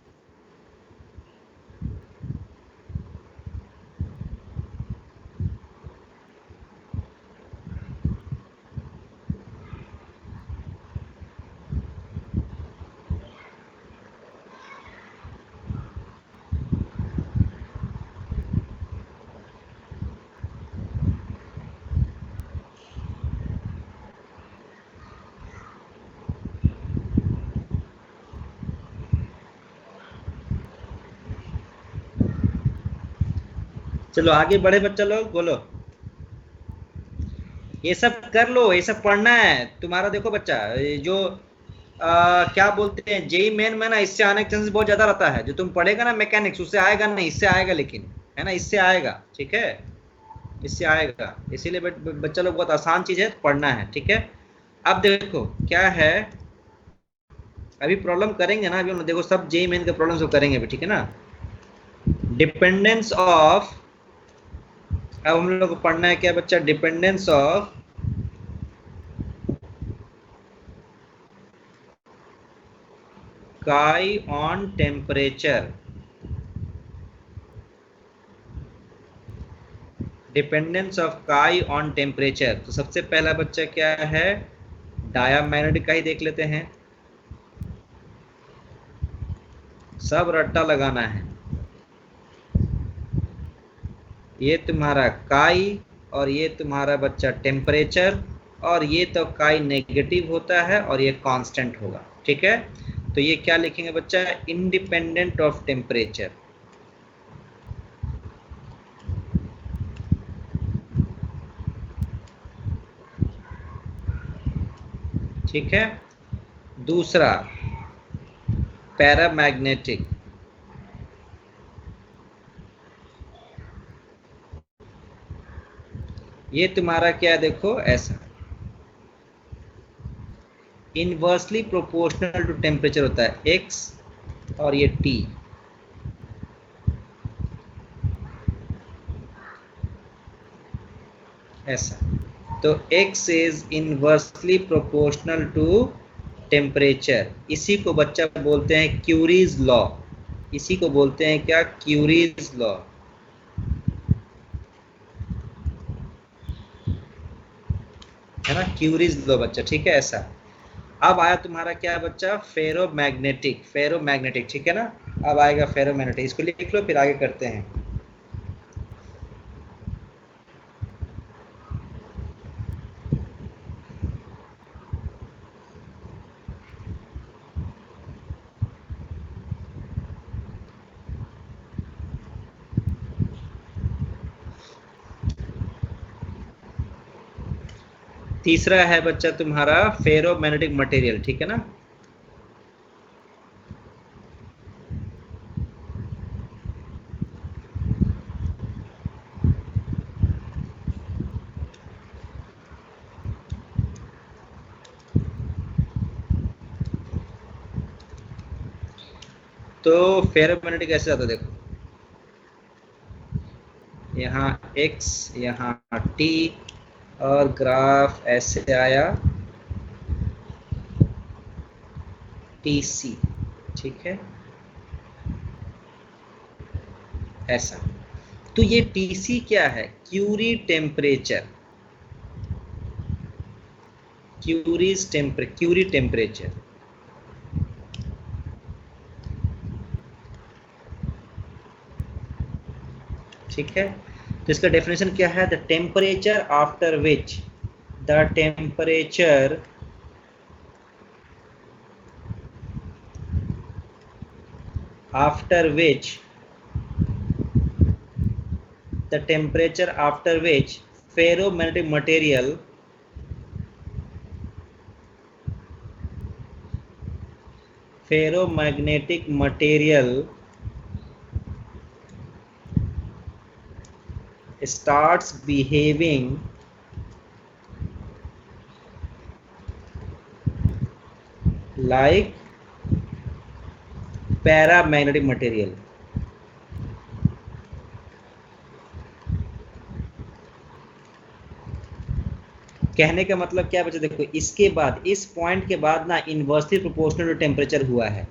चलो आगे बढ़े बच्चा लोग, बोलो। ये सब कर लो, ये सब पढ़ना है तुम्हारा। देखो बच्चा, ये जो क्या बोलते हैं जेई मेन में ना, इससे आने के चांसेस बहुत ज्यादा रहता है। जो तुम पढ़ेगा ना मैकेनिक्स, उससे आएगा नहीं, इससे आएगा, लेकिन है ना, इससे आएगा, ठीक है, इससे आएगा। इसीलिए बच्चा लोग बहुत आसान चीज है, पढ़ना है, ठीक है। अब देखो क्या है, अभी प्रॉब्लम करेंगे ना, अभी हम देखो सब जेई मेन के प्रॉब्लम सब करेंगे अभी, ठीक है ना। डिपेंडेंस ऑफ, अब हम लोग को पढ़ना है क्या बच्चा, dependence of chi on temperature। Dependence of chi on temperature। तो सबसे पहला बच्चा क्या है, डायामैग्नेटिक का ही देख लेते हैं। सब रट्टा लगाना है। ये तुम्हारा chi और ये तुम्हारा बच्चा टेम्परेचर, और ये तो chi नेगेटिव होता है और ये कांस्टेंट होगा, ठीक है। तो ये क्या लिखेंगे बच्चा, इंडिपेंडेंट ऑफ टेम्परेचर। ठीक है। दूसरा पैरामैग्नेटिक, ये तुम्हारा क्या है, देखो ऐसा इनवर्सली प्रोपोर्शनल टू टेम्परेचर होता है, x और ये t। ऐसा, तो x is inversely proportional to temperature. इसी को बच्चा बोलते हैं क्यूरीज लॉ। इसी को बोलते हैं क्या, क्यूरीज लॉ। है ना, क्यूरीज लॉ बच्चा, ठीक है, ऐसा। अब आया तुम्हारा क्या बच्चा, फेरोमैग्नेटिक। फेरोमैग्नेटिक, ठीक है ना। अब आएगा फेरोमैग्नेटिक, इसको लिख लो, फिर आगे करते हैं। तीसरा है बच्चा तुम्हारा फेरोमैग्नेटिक मटेरियल, ठीक है ना। तो फेरोमैग्नेटिक ऐसे आता है, देखो यहाँ x, यहाँ t, और ग्राफ ऐसे आया TC, ठीक है, ऐसा। तो ये TC क्या है, क्यूरी टेम्परेचर। क्यूरी टेम्परेचर, ठीक है। तो इसका डेफिनेशन क्या है, the temperature after which, the temperature after which, the temperature after which ferromagnetic material starts behaving like paramagnetic material. कहने का मतलब क्या बच्चे, देखो इसके बाद, इस पॉइंट के बाद ना इनवर्सली प्रोपोर्शनल टेम्परेचर हुआ है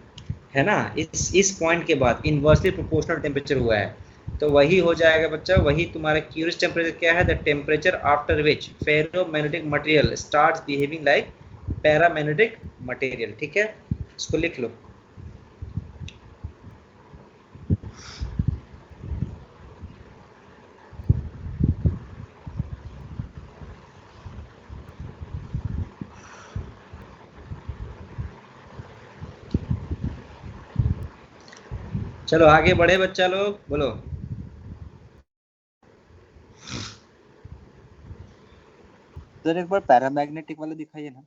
ना। इस पॉइंट के बाद इनवर्सली प्रोपोर्शनल टेम्परेचर हुआ है, तो वही हो जाएगा बच्चा, वही तुम्हारा क्यूरियस टेम्परेचर क्या है, the temperature after which ferromagnetic material starts behaving like paramagnetic material, ठीक है। इसको लिख लो। चलो आगे बढ़े बच्चा लोग, बोलो। सर एक बार पैरामैग्नेटिक वाला दिखाइए ना।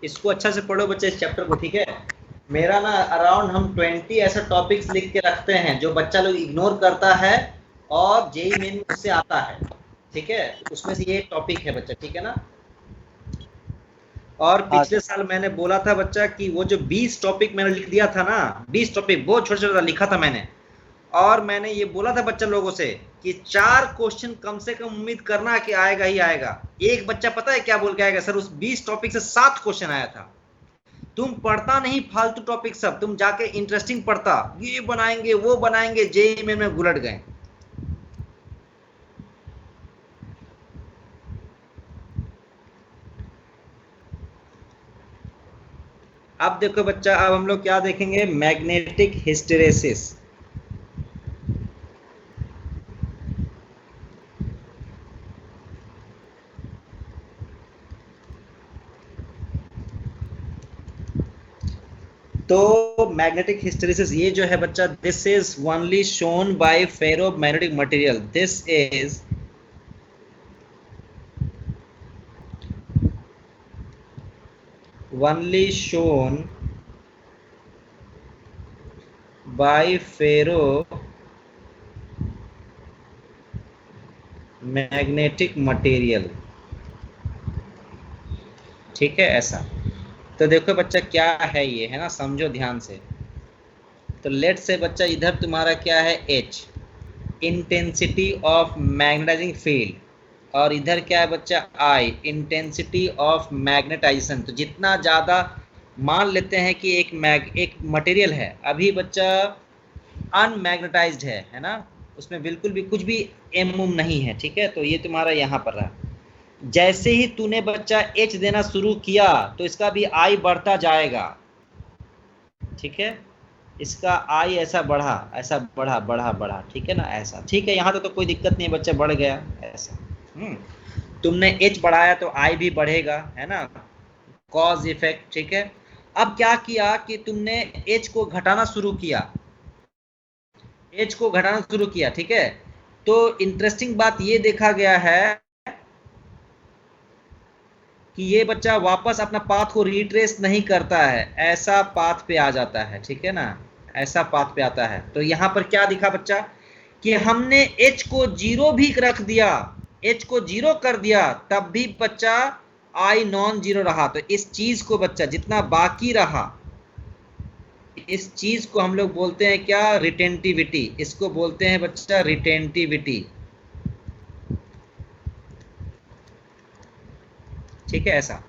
इसको अच्छा से पढ़ो बच्चे इस चैप्टर को, ठीक है। मेरा ना अराउंड हम 20 ऐसा टॉपिक्स लिख के रखते हैं जो बच्चा लोग इग्नोर करता है और जेई मेन में उससे आता है, ठीक है। उसमें से ये टॉपिक है बच्चा, ठीक है ना। और पिछले साल मैंने बोला था बच्चा कि वो जो 20 टॉपिक मैंने लिख दिया था ना, 20 टॉपिक बहुत छोटा छोटा लिखा था मैंने, और मैंने ये बोला था बच्चा लोगों से कि 4 क्वेश्चन कम से कम उम्मीद करना कि आएगा ही आएगा। एक बच्चा पता है क्या बोल के आएगा, सर उस 20 टॉपिक से 7 क्वेश्चन आया था। तुम पढ़ता नहीं फालतू टॉपिक सब, तुम जाके इंटरेस्टिंग पढ़ता, ये बनाएंगे वो बनाएंगे, जेई में उलट गए। अब देखो बच्चा, अब हम लोग क्या देखेंगे, मैग्नेटिक हिस्टेरेसिस। तो मैग्नेटिक हिस्टेरेसिस ये जो है बच्चा, this is only shown by ferromagnetic material. This is only shown by ferromagnetic material, ठीक है ऐसा। तो देखो बच्चा क्या है ये, है ना, समझो ध्यान से। तो लेट से बच्चा इधर तुम्हारा क्या है, H intensity of magnetising field, और इधर क्या है बच्चा, I इंटेंसिटी ऑफ मैग्नेटाइजेशन। तो जितना ज़्यादा मान लेते हैं कि एक मटेरियल है अभी बच्चा अनमैग्नेटाइज्ड है ना, उसमें बिल्कुल भी कुछ भी एम नहीं है, ठीक है। तो ये तुम्हारा यहाँ पर रहा। जैसे ही तूने बच्चा H देना शुरू किया तो इसका भी I बढ़ता जाएगा, ठीक है। इसका I ऐसा बढ़ा, ऐसा बढ़ा बढ़ा बढ़ा, ठीक है ना, ऐसा, ठीक है। यहाँ तो कोई दिक्कत नहीं, बच्चा बढ़ गया ऐसा। तुमने H बढ़ाया तो I भी बढ़ेगा, है ना, कॉज इफेक्ट, ठीक है। अब क्या किया कि तुमने H को घटाना शुरू किया, H को घटाना शुरू किया, ठीक है। तो इंटरेस्टिंग बात ये देखा गया है कि ये बच्चा वापस अपना पाथ को रिट्रेस नहीं करता है, ऐसा पाथ पे आ जाता है, ठीक है ना, ऐसा पाथ पे आता है। तो यहाँ पर क्या दिखा बच्चा कि हमने H को 0 भी रख दिया, H को 0 कर दिया, तब भी बच्चा I नॉन जीरो रहा। तो इस चीज को बच्चा जितना बाकी रहा, इस चीज को हम लोग बोलते हैं क्या, रिटेंटिविटी। इसको बोलते हैं बच्चा रिटेंटिविटी, ठीक है। ऐसा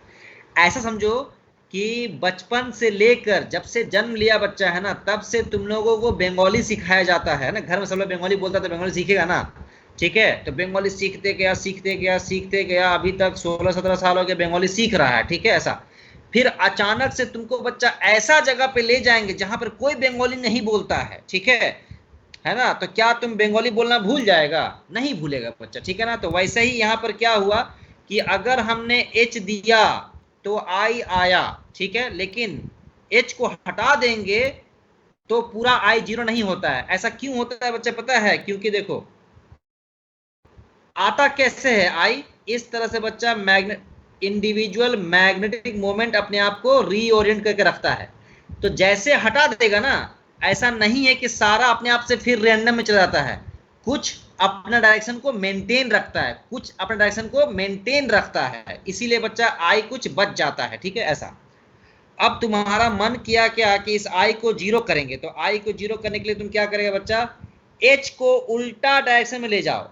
समझो कि बचपन से लेकर जब से जन्म लिया बच्चा है ना, तब से तुम लोगों को बंगाली सिखाया जाता है ना। घर में सब लोग बंगाली बोलता है तो बंगाली सीखेगा ना, ठीक है। तो बंगाली सीखते गया सीखते गया सीखते गया, अभी तक 16-17 साल हो गए बंगाली सीख रहा है, ठीक है ऐसा। फिर अचानक से तुमको बच्चा ऐसा जगह पे ले जाएंगे जहां पर कोई बंगाली नहीं बोलता है, ठीक है ना। तो क्या तुम बंगाली बोलना भूल जाएगा? नहीं भूलेगा बच्चा, ठीक है ना। तो वैसे ही यहाँ पर क्या हुआ कि अगर हमने H दिया तो I आया, ठीक है, लेकिन H को हटा देंगे तो पूरा I 0 नहीं होता है। ऐसा क्यों होता है बच्चा पता है? क्योंकि देखो आता कैसे है I, इस तरह से बच्चा इंडिविजुअल मैग्नेटिक मोमेंट अपने आप को रीओरिएंट करके रखता है। तो जैसे हटा देगा ना, ऐसा नहीं है कि सारा अपने आप से फिर रैंडम में चला जाता है, कुछ अपना डायरेक्शन को मेंटेन रखता है, कुछ अपना डायरेक्शन को मेंटेन रखता है, इसीलिए बच्चा I कुछ बच जाता है, ठीक है ऐसा। अब तुम्हारा मन किया क्या कि इस I को 0 करेंगे, तो I को 0 करने के लिए तुम क्या करेगा बच्चा, H को उल्टा डायरेक्शन में ले जाओ,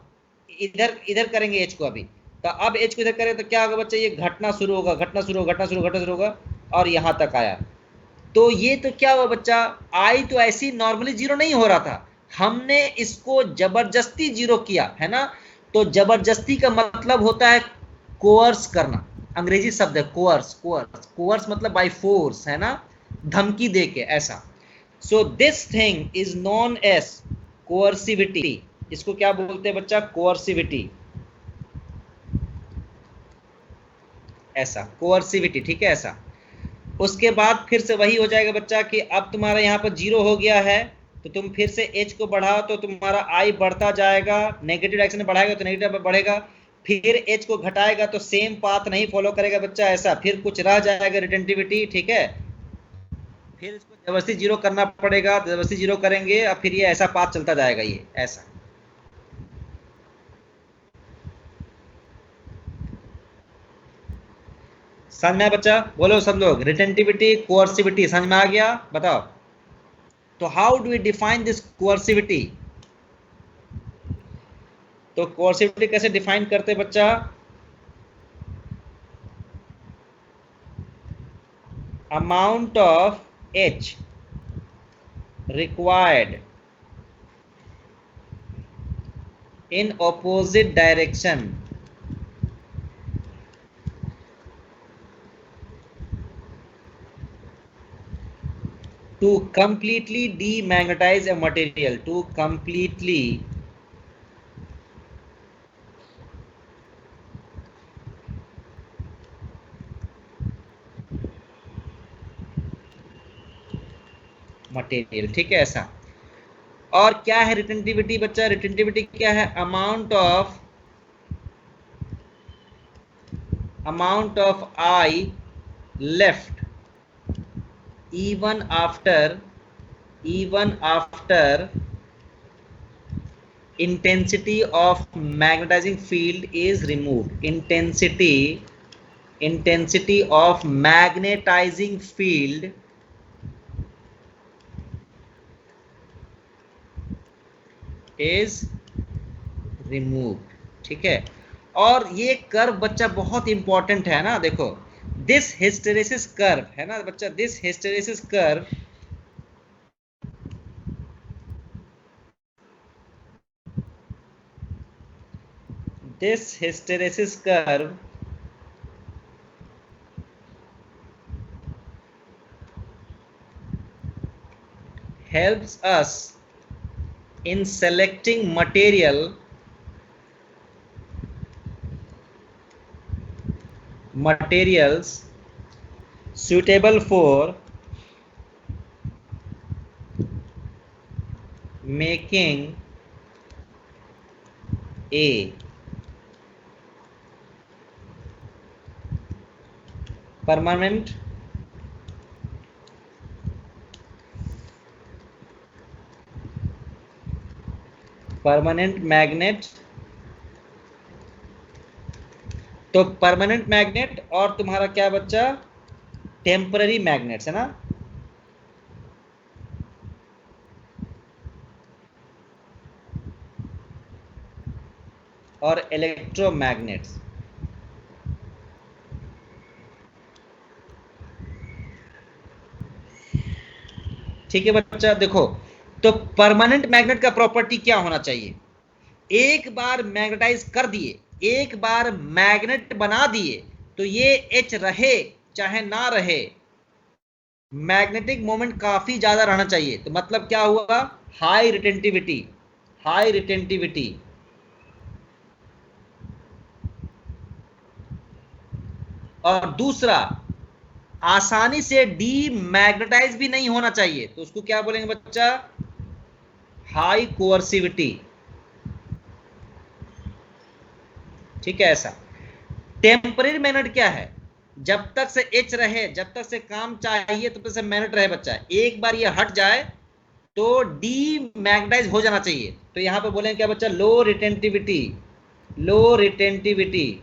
इधर इधर करेंगे H को। अभी तो अब H को इधर करें तो क्या होगा बच्चा, ये घटना शुरू होगा, घटना शुरू होगा, घटना शुरू होगा, और यहाँ तक आया। तो ये तो क्या हुआ बच्चा, I तो ऐसी नॉर्मली 0 नहीं हो रहा था, हमने इसको जबरदस्ती 0 किया, है ना। तो जबरदस्ती का मतलब होता है कोर्स करना, अंग्रेजी शब्द है कोर्स। कोर्स मतलब बाय फोर्स, है ना, धमकी दे के ऐसा। So this thing is known as coercivity. इसको क्या बोलते हैं बच्चा, कोर्सिविटी, ऐसा कोर्सिविटी, ठीक है ऐसा। उसके बाद फिर से वही हो जाएगा बच्चा कि अब तुम्हारा यहाँ पर 0 हो गया है, तो तुम फिर से h को बढ़ाओ तो तुम्हारा I बढ़ता जाएगा, नेगेटिव डायरेक्शन में बढ़ाएगा तो नेगेटिव बढ़ेगा, फिर h को घटाएगा तो सेम पाथ नहीं फॉलो करेगा बच्चा, ऐसा फिर कुछ रह जाएगा रिटेंटिविटी, ठीक है। फिर इसको जबरदस्ती जीरो करना पड़ेगा, जबरदस्ती जीरो करेंगे और फिर ये ऐसा पाथ चलता जाएगा, ये ऐसा। समझ में आया बच्चा? बोलो सब लोग, रिटेंटिविटी कोअर्सिविटी समझ में आ गया? बताओ। तो how do we define this coercivity? तो कोअर्सिविटी कैसे डिफाइन करते बच्चा? Amount of H required in opposite direction to completely demagnetize a material, to completely material, ठीक है ऐसा। और क्या है रिटेंटिविटी बच्चा? रिटेंटिविटी क्या है? Amount of I left even after intensity of magnetizing field is removed. Intensity of magnetizing field is removed, ठीक है। और ये कर्व बच्चा बहुत इंपॉर्टेंट है ना, देखो दिस हिस्टेरेसिस कर्व है ना बच्चा, this hysteresis curve helps us in selecting materials suitable for making a permanent magnet। तो परमानेंट मैग्नेट और तुम्हारा क्या बच्चा? टेम्पररी मैग्नेट्स है ना। और इलेक्ट्रोमैग्नेट्स, ठीक है बच्चा। देखो तो परमानेंट मैग्नेट का प्रॉपर्टी क्या होना चाहिए? एक बार मैग्नेटाइज कर दिए, एक बार मैग्नेट बना दिए तो ये H रहे चाहे ना रहे, मैग्नेटिक मोमेंट काफी ज्यादा रहना चाहिए। तो मतलब क्या हुआ? High retentivity. और दूसरा, आसानी से डीमैग्नेटाइज भी नहीं होना चाहिए, तो उसको क्या बोलेंगे बच्चा? हाई कोअर्सिविटी, ठीक है ऐसा। टेम्पररी मैग्नेट क्या है? जब तक से H रहे, जब तक से काम चाहिए तब तक से मैग्नेट रहे बच्चा, एक बार ये हट जाए तो डीमैग्नेटाइज हो जाना चाहिए। तो यहां पे बोलेंगे क्या बच्चा? Low retentivity.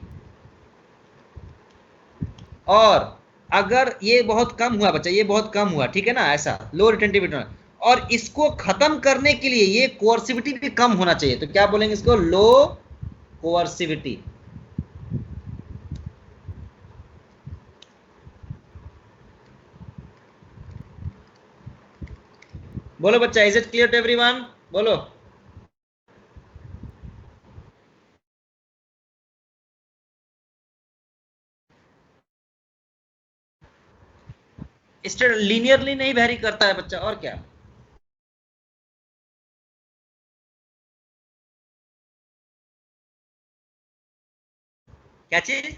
और अगर ये बहुत कम हुआ बच्चा, ये बहुत कम हुआ, ठीक है ना, ऐसा लो रिटेंटिविटी। और इसको खत्म करने के लिए ये कोअर्सिविटी भी कम होना चाहिए, तो क्या बोलेंगे इसको? लो कोअर्सिविटी। बोलो बच्चा, is it clear to everyone? बोलो। लीनियरली नहीं वेरी करता है बच्चा, और क्या? क्या चीज?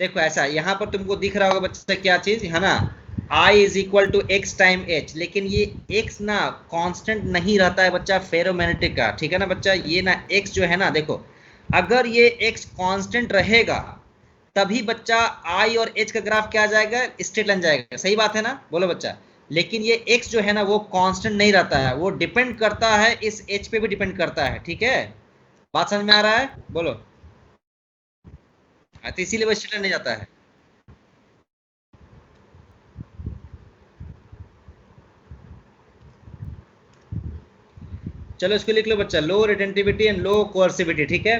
देखो ऐसा यहाँ पर तुमको दिख रहा होगा बच्चा क्या चीज है ना, I is equal to X time H, लेकिन ये x ना कांस्टेंट नहीं रहता है बच्चा फेरोमैग्नेटिक का, ठीक है ना बच्चा। ये ना x जो है ना, देखो अगर ये x कांस्टेंट रहेगा तभी बच्चा I और h का ग्राफ क्या आ जाएगा, स्ट्रेट लाइन जाएगा, सही बात है ना, बोलो बच्चा। लेकिन ये x जो है ना वो कांस्टेंट नहीं रहता है, वो डिपेंड करता है इस h पे भी डिपेंड करता है, ठीक है। बात समझ में आ रहा है, बोलो। तो इसीलिए वो स्ट्रेट लाइन नहीं जाता है। चलो इसको लिख लो बच्चा, लो रिटेंटिविटी एंड लो कोअर्सिविटी, ठीक है।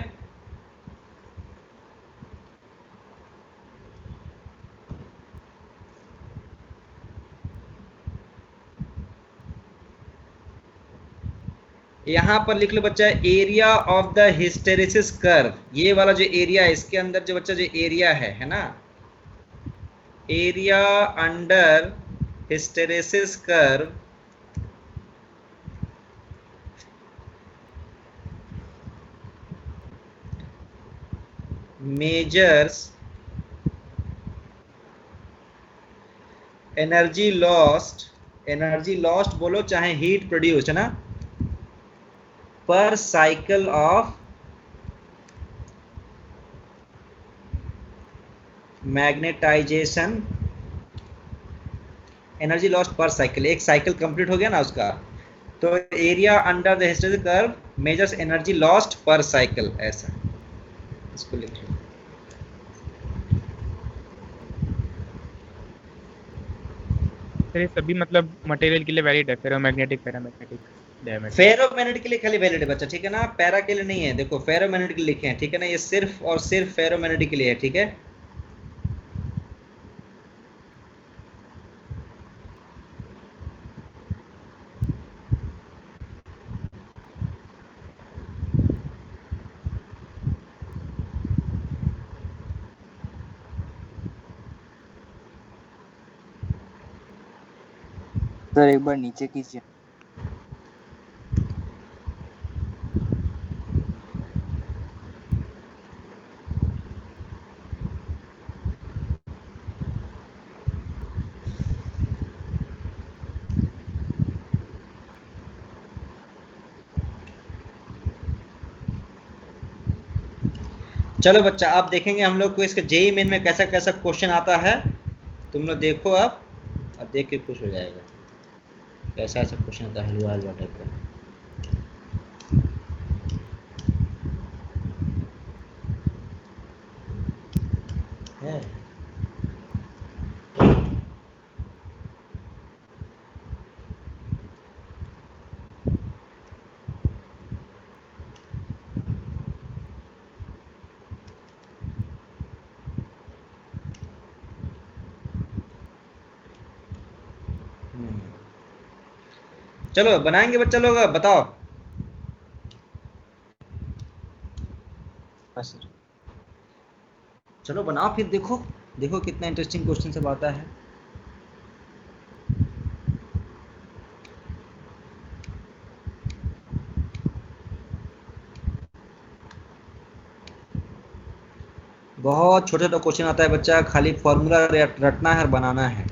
यहां पर लिख लो बच्चा, area of the hysteresis curve, ये वाला जो एरिया है इसके अंदर जो बच्चा जो एरिया है ना, area under hysteresis curve measures energy lost बोलो चाहे हीट प्रोड्यूस्ड, है ना, पर cycle of magnetization, energy lost पर साइकिल, एक साइकिल कंप्लीट हो गया ना उसका, तो area under the hysteresis curve measures energy lost पर साइकिल, ऐसा इसको लिख लो। सर ये सभी मतलब मटेरियल के लिए वैलिड है, फेरोमैग्नेटिक पैरामैग्नेटिक डायमैग्नेटिक। फेरोमैग्नेटिक के लिए खाली वैलिड है बच्चा, ठीक है ना, पैरा के लिए नहीं है। देखो फेरोमैग्नेटिक के लिए लिखे हैं, ठीक है ना, ये सिर्फ और सिर्फ फेरोमैग्नेटिक के लिए है, ठीक है। सर एक बार नीचे कीजिए। चलो बच्चा आप देखेंगे हम लोग को इसके जेई मेन में कैसा कैसा क्वेश्चन आता है, तुम लोग देखो आप, अब देख के खुश हो जाएगा कैसा ऐसा क्वेश्चन आता है, हलवा हलवा टाइप का है। चलो बनाएंगे बच्चा लोग, बताओ। सर चलो बनाओ फिर, देखो देखो कितना इंटरेस्टिंग क्वेश्चन सब आता है। बहुत छोटा छोटा क्वेश्चन आता है बच्चा, खाली फॉर्मूला रटना है और बनाना है।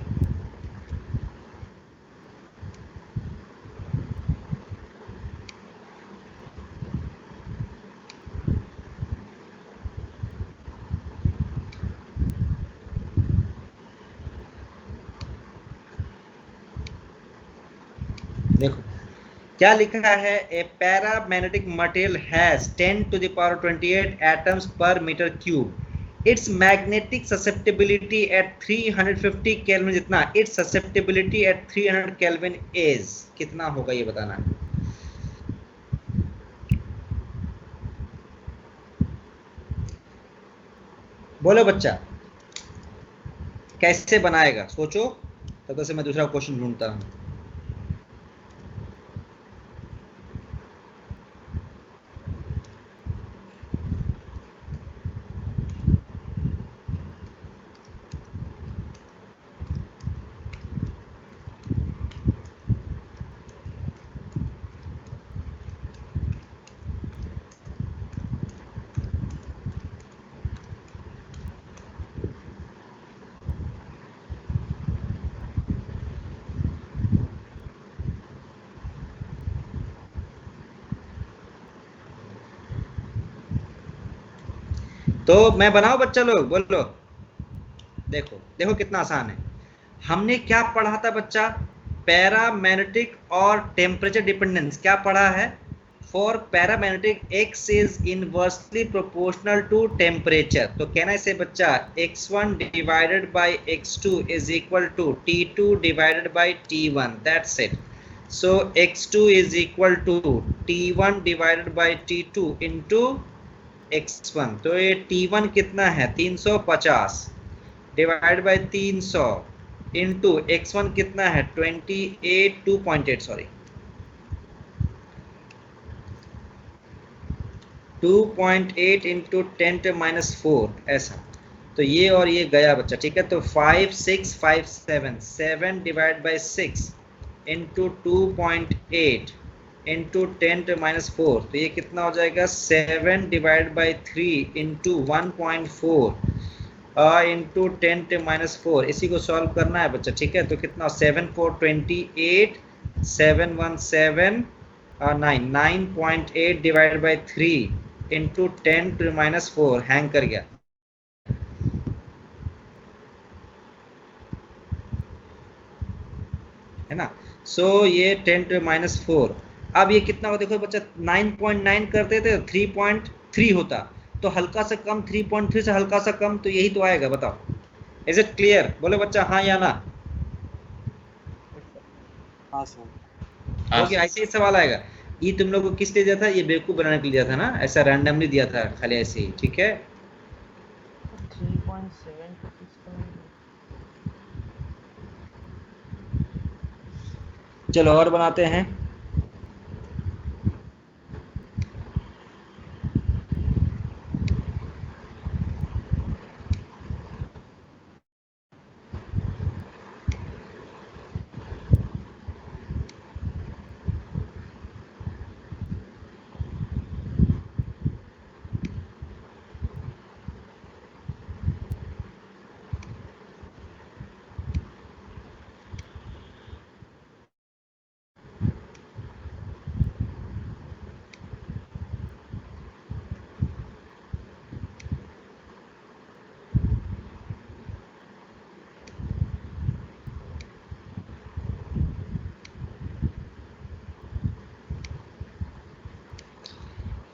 देखो क्या लिखा है, a paramagnetic material has 10 to the power 28 atoms per metre cube, its magnetic susceptibility at 350 kelvin, जितना its susceptibility at 300 kelvin is, कितना होगा ये बताना है। बोलो बच्चा कैसे बनाएगा, सोचो, तब तक से मैं दूसरा क्वेश्चन ढूंढता हूँ। तो मैं बनाऊं बच्चा लोग, बोलो। देखो देखो कितना आसान है। हमने क्या पढ़ा था बच्चा? पैरामैग्नेटिक और टेम्परेचर डिपेंडेंस क्या पढ़ा है? For paramagnetic x is inversely proportional to temperature. तो कहना इसे बच्चा x1 divided by x2 is equal to t2 divided by t1, that's it. So x2 is equal to t1 divided by t2 into x1। तो ये t1 कितना है? 350 divide by 300 into x1 कितना है? 28 2.8 सॉरी 2.8 इंटू 10⁻⁴ ऐसा। तो ये और ये गया बच्चा, ठीक है। तो 5 6 5 7 7 डिवाइड बाय 6 इंटू 2.8 इंटू 10⁻⁴। तो ये कितना हो जाएगा? 7 डिवाइड बाय 3 इंटू 1.4 इंटू 10⁻⁴। इसी को सॉल्व करना है बच्चा, ठीक है। तो कितना? 7 4 28 7 1 7 9 9.8 डिवाइड बाय 3 इंटू 10⁻⁴। हैंग कर गया, है ना। सो ये 10⁻⁴। अब ये कितना होगा देखो बच्चा, 9.9 करते थे 3.3 होता, तो हल्का सा कम, 3.3 से हल्का सा कम, तो यही तो आएगा। बताओ, इज इट क्लियर? बोलो बच्चा हाँ या ना। हाँ सर। हाँ ओके, सर। ऐसे ही सवाल आएगा। ये तुम लोग को किस लिए दिया था? ये बेवकूफ बनाने के लिए दिया था ना, ऐसा रैंडमली दिया था खाली ऐसे ही, ठीक है। 3.7 चलो और बनाते हैं।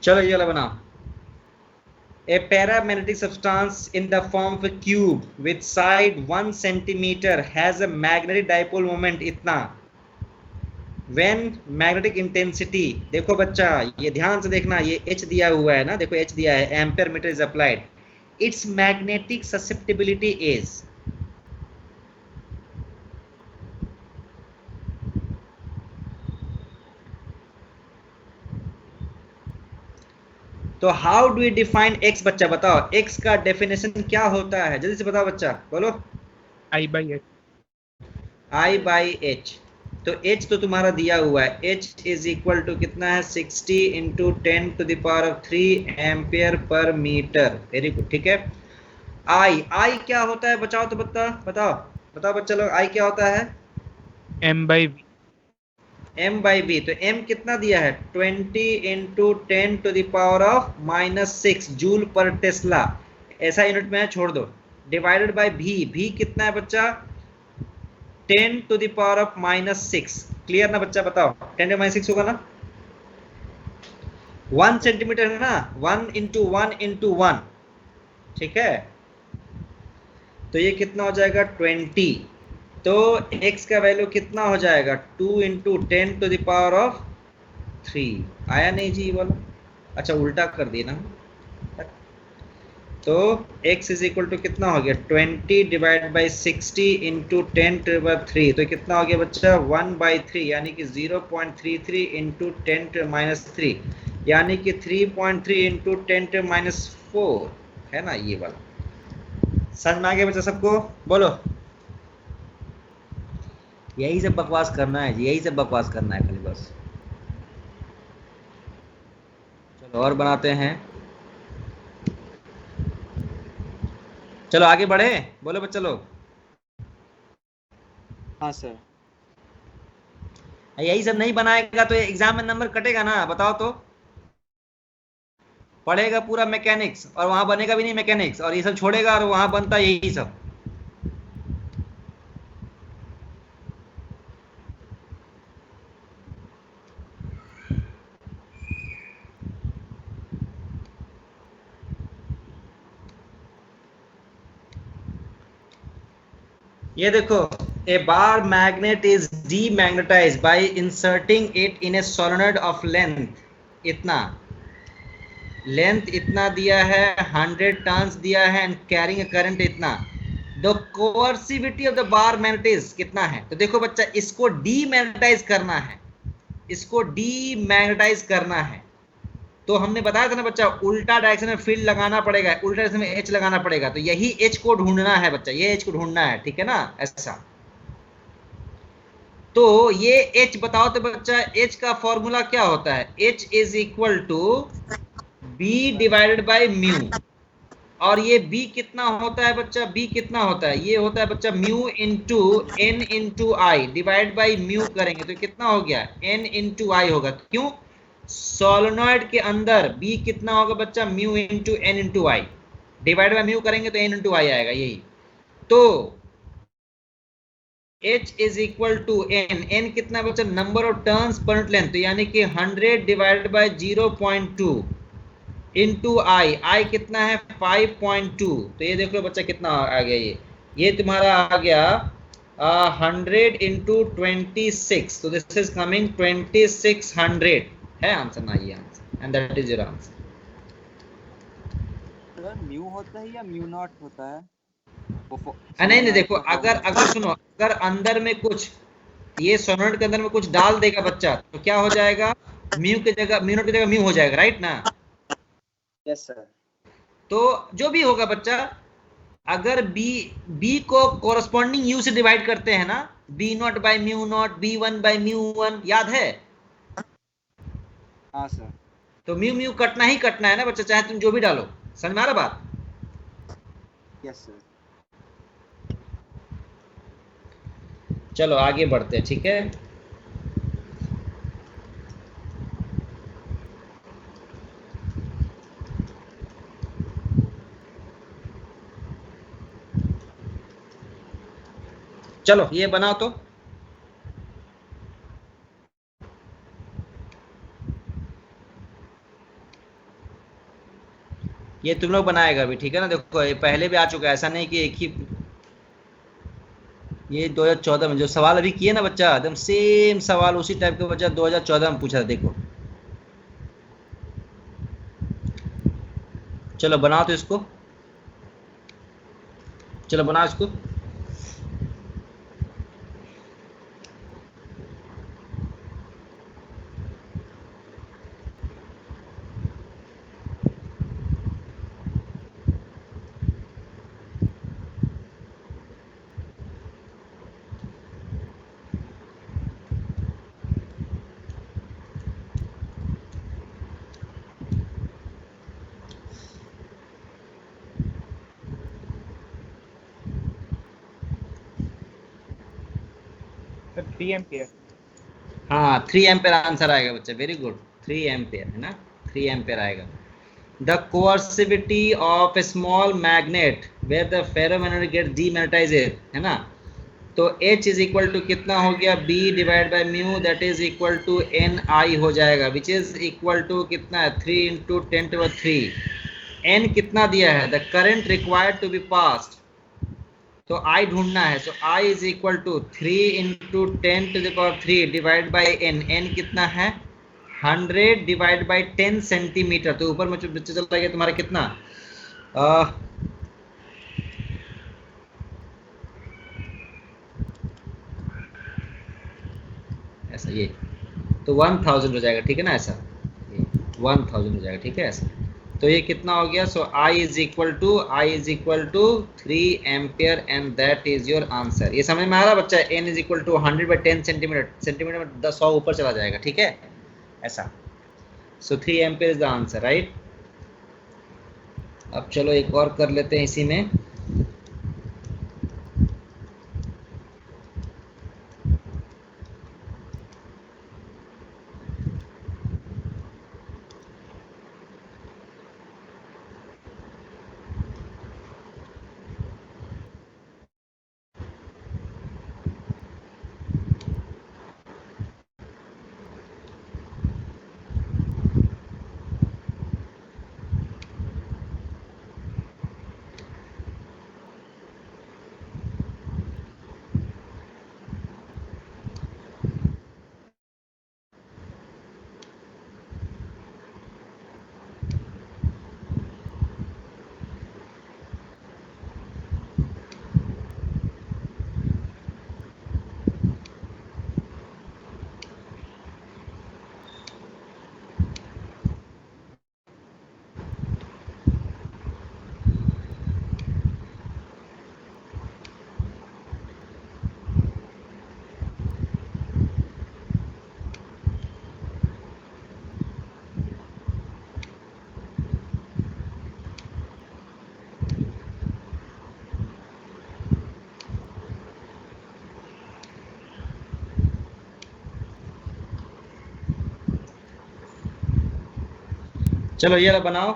चलो ये वाला बनाओ। A paramagnetic substance in the form of a cube with side 1 centimeter has a magnetic dipole moment इतना। When magnetic intensity, देखो बच्चा ये ध्यान से देखना, ये H दिया हुआ है ना, देखो H दिया है, ampere metre is applied, its magnetic susceptibility is। तो how do we define x बच्चा? बताओ x का डेफिनेशन क्या होता है, जल्दी से बताओ बच्चा, बोलो। I/H। I/H। तो h तो तुम्हारा दिया हुआ है, h इज इक्वल टू कितना है? 60 into 10⁻³ ampere per metre. Very good, ठीक है। I क्या होता है बचाओ तो बताओ बताओ बच्चा लोग, I क्या होता है? M/V। m/v। तो m कितना दिया है? 20 इंटू 10⁻⁻⁶ जूल पर टेस्ला, ऐसा यूनिट में है, छोड़ दो। डिवाइडेड बाय v कितना है बच्चा? 10⁻⁻⁶। क्लियर ना बच्चा? बताओ 10⁻⁶ होगा ना, 1 सेंटीमीटर है ना, 1 इंटू 1 इंटू 1, ठीक है। तो ये कितना हो जाएगा? 20। तो x का वैल्यू कितना हो जाएगा? 2 इंटू 10⁻³ आया नहीं जी वाला? अच्छा उल्टा कर दिया ना। तो x इज इक्वल टू कितना हो गया? 20 डिवाइड बाई 60 इंटू 10⁻³ तो कितना हो गया बच्चा? 1/3, यानी कि 0.33 इंटू 10⁻³ यानी कि 3.3 इंटू 10⁻⁴ है ना, ये वाला। समझ में आ गया बच्चा सबको? बोलो। यही सब बकवास करना है, यही सब बकवास करना है खाली बस। चलो और बनाते हैं। चलो आगे बढ़े, बोलो बच्चा लोग। हाँ सर। यही सब नहीं बनाएगा तो एग्जाम में नंबर कटेगा ना, बताओ तो। पढ़ेगा पूरा मैकेनिक्स और वहां बनेगा भी नहीं मैकेनिक्स, और ये सब छोड़ेगा और वहां बनता यही सब। ये देखो, a bar magnet is demagnetised by inserting it in a solenoid of length इतना, लेंथ इतना दिया है, 100 टर्न्स दिया है, एंड कैरिंग ए करंट इतना। The coercivity of the bar magnet is कितना है? तो देखो बच्चा, इसको डीमैग्नेटाइज करना है, इसको डीमैग्नेटाइज करना है। तो हमने बताया था ना बच्चा, उल्टा डायरेक्शन में फील्ड लगाना पड़ेगा, उल्टा डायरेक्शन में एच लगाना पड़ेगा। तो यही एच को ढूंढना है बच्चा, ये एच को ढूंढना है, ठीक है ना, ऐसा। तो ये एच बताओ तो बच्चा, एच का फॉर्मूला क्या होता है? H is equal to B divided by mu, और ये बी कितना होता है बच्चा? बी कितना होता है? ये होता है बच्चा mu into N into I, divide by mu करेंगे तो कितना हो गया? एन इंटू आई होगा। क्यों? सोलेनॉइड के अंदर बी कितना होगा बच्चा? Mu into N into I, divide by mu करेंगे तो एन इंटू आई आएगा, यही। तो H is equal to N, N कितना बच्चा? Number of turns per unit length, तो यानी कि 100 divided by 0.2 into I, I कितना है? 5.2। तो ये देख लो बच्चा कितना आ गया, ये तुम्हारा आ गया 100 इंटू 26, तो दिस इज कमिंग 2600 है आंसर ना, ये answer, and that is your answer. Sir mu होता है या म्यू नॉट होता है? नहीं नहीं, देखो, अगर सुनो, अगर अंदर में कुछ, ये सोलेनॉइड के अंदर में कुछ डाल देगा बच्चा, तो क्या हो जाएगा? म्यू की जगह, म्यू नॉट की जगह म्यू हो जाएगा, राइट ना? Yes sir. तो जो भी होगा बच्चा, अगर बी को कोरस्पॉन्डिंग यू से डिवाइड करते हैं ना, B naught by mu naught, B one by mu one, याद है? हाँ सर। तो म्यू म्यू कटना ही कटना है ना बच्चा, चाहे तुम जो भी डालो। समझ में आ रहा बात? Yes sir. चलो आगे बढ़ते हैं, ठीक है। चलो ये बनाओ तो। ये तुम लोग बनाएगा अभी, ठीक है ना? देखो ये पहले भी आ चुका है, ऐसा नहीं कि एक ही, ये 2014 में जो सवाल अभी किए ना बच्चा, एकदम सेम सवाल उसी टाइप के बच्चा 2014 में पूछा था, देखो। चलो बनाओ तो इसको, चलो बनाओ इसको। Sir 3 ampere. हाँ 3 एम्पेयर आंसर आएगा बच्चा, वेरी गुड, 3 एम्पेयर है ना, 3 एम्पेयर आएगा। The coercivity of a small magnet where the ferromagnet get demagnetised, है ना? तो H इज इक्वल टू कितना हो गया? B divide by mu, that is equal to n I हो जाएगा, विच इज इक्वल टू कितना है? 3 इंटू 10⁻3। N कितना दिया है? The current required to be passed, तो I ढूंढना है। So I is equal to 3 into 10⁻3 divide by N, N कितना है? 100 डिवाइड बाई 10 सेंटीमीटर। तो ऊपर में बच्चे चलता गया तुम्हारा कितना? ऐसा, ये तो 1000 हो जाएगा, ठीक है ना? ऐसा 1000 हो जाएगा, ठीक है ऐसा। तो ये कितना हो गया? So I is equal to 3 ampere, and that is your answer. ये समझ में आ रहा बच्चा? N is equal to 100 by 10 centimetre, centimetre में 100 ऊपर चला जाएगा, ठीक है ऐसा। So 3 ampere is the answer, right. अब चलो एक और कर लेते हैं इसी में। चलो ये बनाओ।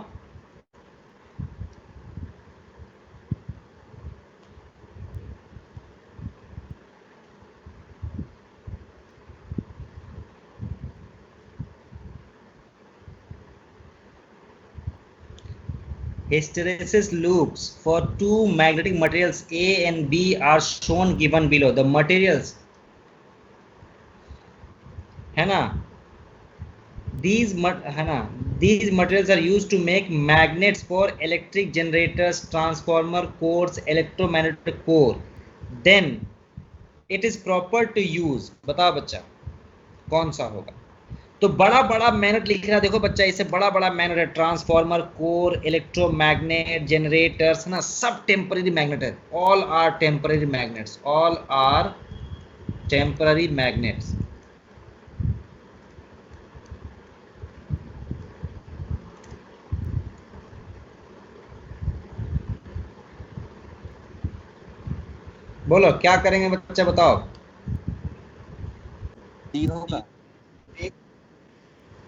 Hysteresis loops for two magnetic materials A and B are shown given below. The materials, है ना, these materials are used to make magnets for electric generators, transformer cores, electromagnetic core. Then it is proper to use, बताओ बच्चा कौन सा होगा। तो बड़ा बड़ा मैग्नेट लिख रहा, देखो बच्चा इसे बड़ा बड़ा मैग्नेट है, ट्रांसफार्मर, कोर, इलेक्ट्रोमैग्नेट, जनरेटर्स, है ना, सब टेम्पररी मैग्नेट है। All are temporary magnets, all are temporary magnets. बोलो क्या करेंगे बच्चा, बताओ। डी होगा।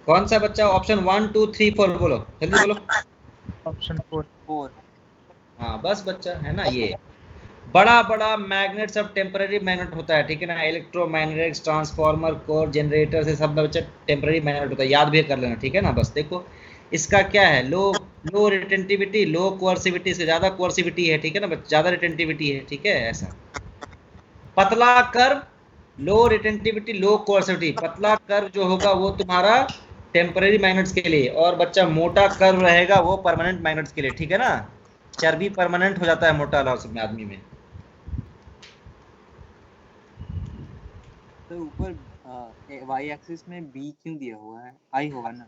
कौन सा बच्चा? ऑप्शन 1 2 3 4 बोलो, जल्दी बोलो। ऑप्शन 4। 4। हाँ बस बच्चा, है ना, ये बड़ा बड़ा मैग्नेट सब टेम्पररी मैग्नेट होता है, ठीक है ना। इलेक्ट्रोमैग्नेटिक्स, ट्रांसफार्मर, कोर, जनरेटर से सब बच्चा टेम्पररी मैग्नेट होता है, याद भी कर लेना, ठीक है ना। बस देखो इसका क्या है, लो रिटेंटिविटी, लो कोअर्सिविटी से ज़्यादा कोअर्सिविटी है, ठीक है ना, ज़्यादा रिटेंटिविटी है, ठीक है। ऐसा पतला कर्व, लो रिटेंटिविटी, लो कोअर्सिविटी। पतला कर्व जो होगा वो तुम्हारा टेम्पररी मैग्नेट्स के लिए, और बच्चा मोटा कर्व रहेगा वो परमानेंट मैग्नेट्स के लिए, ठीक है ना। चर्बी परमानेंट हो जाता है मोटा लॉस में आदमी में। तो ऊपर वाई एक्सिस में बी क्यों दिया हुआ है? आई होगा ना।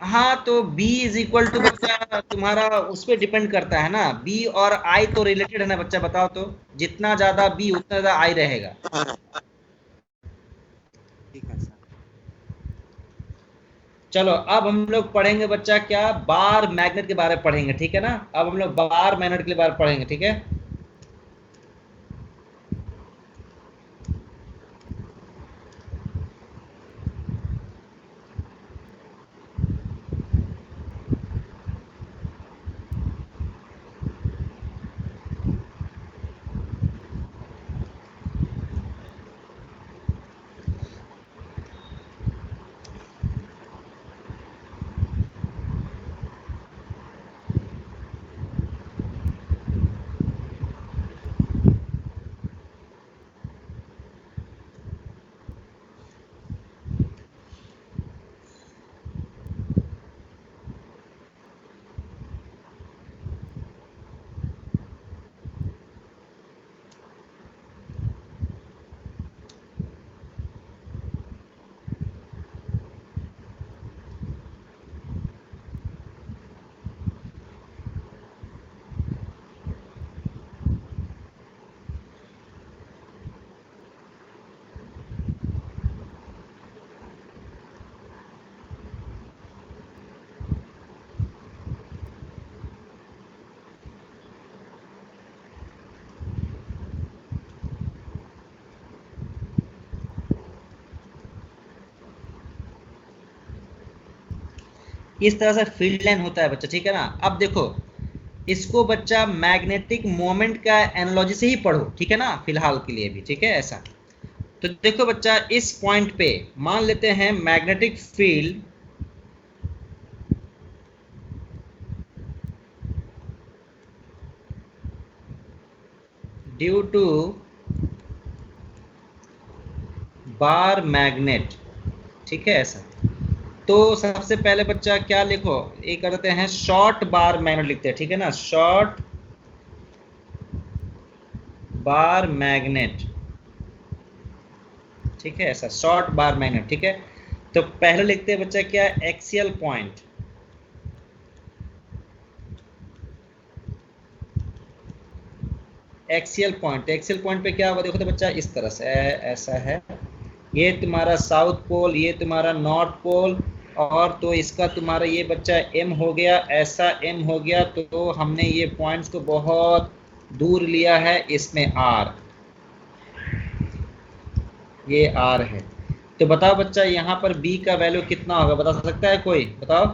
हाँ तो B इज इक्वल टू बच्चा तुम्हारा उस पर डिपेंड करता है ना, B और I तो रिलेटेड है ना बच्चा, बताओ तो। जितना ज्यादा B उतना ज्यादा I रहेगा। ठीक है सर। चलो अब हम लोग पढ़ेंगे बच्चा क्या, बार मैग्नेट के बारे में पढ़ेंगे, ठीक है ना। अब हम लोग बार मैग्नेट के बारे में पढ़ेंगे, ठीक है। इस तरह से फील्ड लाइन होता है बच्चा, ठीक है ना। अब देखो इसको बच्चा मैग्नेटिक मोमेंट का एनालॉजी से ही पढ़ो, ठीक है ना, फिलहाल के लिए भी, ठीक है। ऐसा तो देखो बच्चा इस पॉइंट पे मान लेते हैं magnetic field due to bar magnet, ठीक है। ऐसा तो सबसे पहले बच्चा क्या लिखो, ये करते हैं शॉर्ट बार मैग्नेट लिखते हैं, ठीक है ना, शॉर्ट बार मैग्नेट, ठीक है। ऐसा शॉर्ट बार मैग्नेट, ठीक है। तो पहले लिखते हैं बच्चा क्या, axial point, axial point. Axial point पे क्या होगा देखो तो बच्चा इस तरह से ऐसा है, ये तुम्हारा साउथ पोल, ये तुम्हारा नॉर्थ पोल, और तो इसका तुम्हारा ये बच्चा M हो गया, ऐसा M हो गया। तो हमने ये पॉइंट्स को बहुत दूर लिया है, इसमें R, ये R है। तो बताओ बच्चा यहाँ पर B का वैल्यू कितना होगा, बता सकता है कोई, बताओ।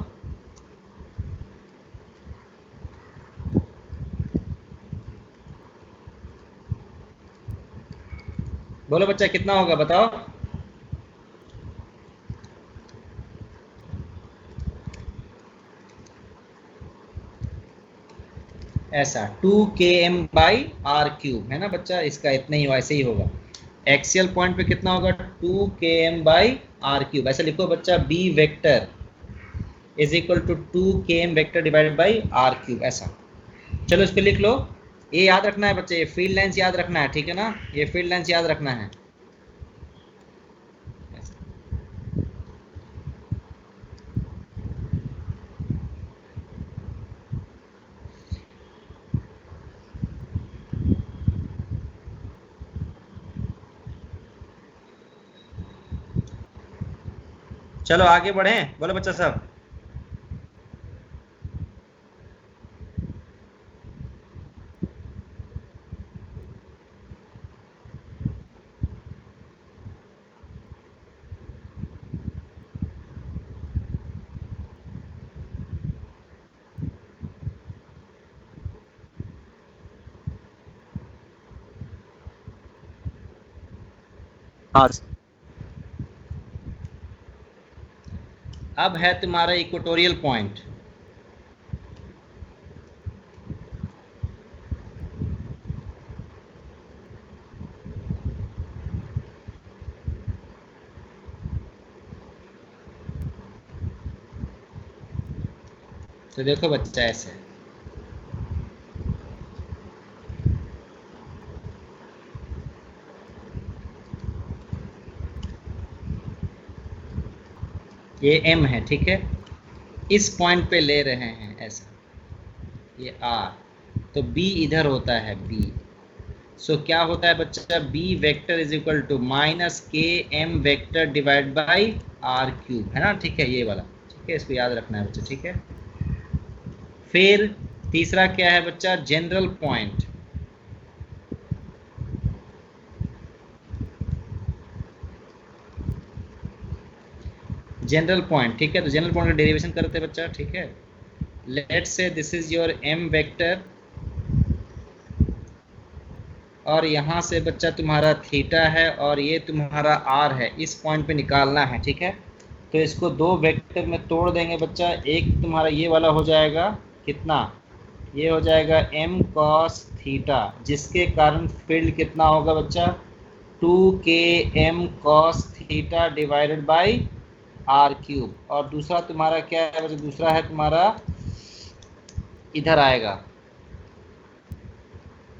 बोलो बच्चा कितना होगा बताओ। ऐसा 2 km/r³ है ना बच्चा, इसका इतना ही वैसे ही होगा। एक्सियल पॉइंट पे कितना होगा 2 km/r³। ऐसे लिखो बच्चा B vector is equal to 2 km vector divided by r³। ऐसा चलो इस पे लिख लो। ये याद रखना है बच्चे, ये फील्ड लाइंस याद रखना है, ठीक है ना, ये फील्ड लाइंस याद रखना है। चलो आगे बढ़े, बोलो बच्चा सब। हाँ अब है तुम्हारा इक्वेटोरियल पॉइंट। तो देखो बच्चा ऐसे ये M है, ठीक है, इस पॉइंट पे ले रहे हैं ऐसा, ये R, तो B इधर होता है B। सो क्या होता है बच्चा, B vector is equal to -km vector divide by r³ है ना, ठीक है, ये वाला, ठीक है, इसको याद रखना है बच्चा, ठीक है। फिर तीसरा क्या है बच्चा, जनरल पॉइंट। जनरल पॉइंट, ठीक है, तो जनरल पॉइंट का डेरिवेशन करते हैं बच्चा, ठीक है। Let's say this is your M vector, और यहाँ से बच्चा तुम्हारा थीटा है और ये तुम्हारा R है, इस पॉइंट पे निकालना है, ठीक है। तो इसको दो वेक्टर में तोड़ देंगे बच्चा, एक तुम्हारा ये वाला हो जाएगा कितना, ये हो जाएगा M cos थीटा, जिसके कारण फील्ड कितना होगा बच्चा 2km cos theta divided by r³। और दूसरा तुम्हारा क्या है बच्चा, दूसरा है तुम्हारा इधर आएगा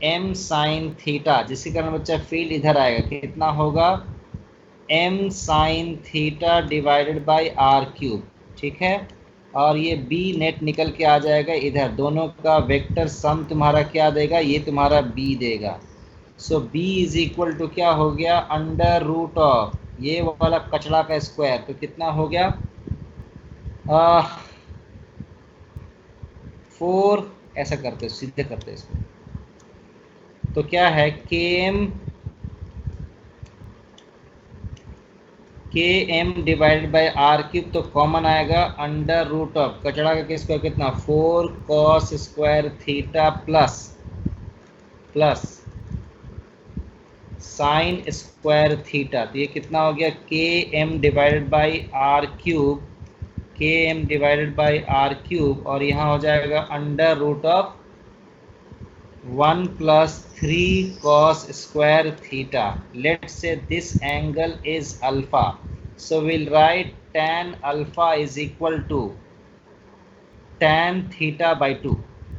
M sin थीटा, जिसके कारण बच्चा फील्ड इधर आएगा, कितना होगा M sin theta divided by r³, ठीक है। और ये B नेट निकल के आ जाएगा इधर, दोनों का वेक्टर सम तुम्हारा क्या देगा, ये तुम्हारा B देगा। सो B इज इक्वल टू क्या हो गया, अंडर रूट ऑफ ये वाला कचड़ा का स्क्वायर, तो कितना हो गया 4, ऐसा करते सीधे करते इसको, तो क्या है km डिवाइडेड बाई r³, तो कॉमन आएगा अंडर रूट ऑफ कचड़ा का स्क्वायर कितना 4 cos square theta plus sine square theta, तो ये कितना हो गया km divided by r³, km divided by r³, और यहाँ हो जाएगा under root of 1 plus 3 cos square theta. Let's say this angle is alpha. So we'll write tan alpha is equal to tan theta by 2.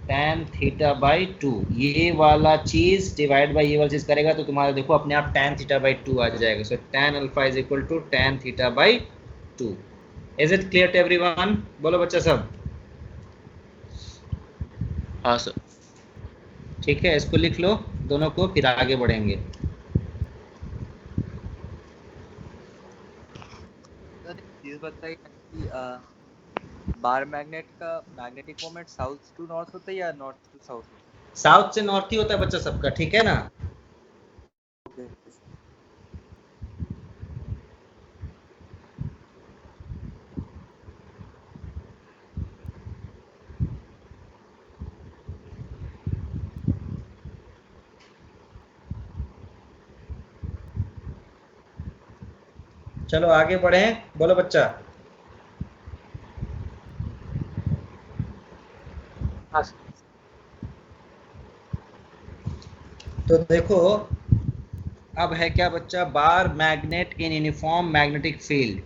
tan theta by 2 ये वाला चीज divide by ये वाला चीज करेगा तो तुम्हारा देखो अपने आप tan theta by 2 आ जाएगा। So tan alpha is equal to tan theta by 2. Is it clear to everyone? बोलो बच्चा सब। हाँ सर। ठीक है, इसको लिख लो दोनों को, फिर आगे बढ़ेंगे। सर एक चीज बताइए कि बार मैग्नेट का magnetic moment south to north होता है या नॉर्थ टू साउथ होता है? साउथ से नॉर्थ ही होता है बच्चा सबका, ठीक है ना। Okay. चलो आगे बढ़े, बोलो बच्चा। हाँ सर। तो देखो अब है क्या बच्चा, bar magnet in uniform magnetic field.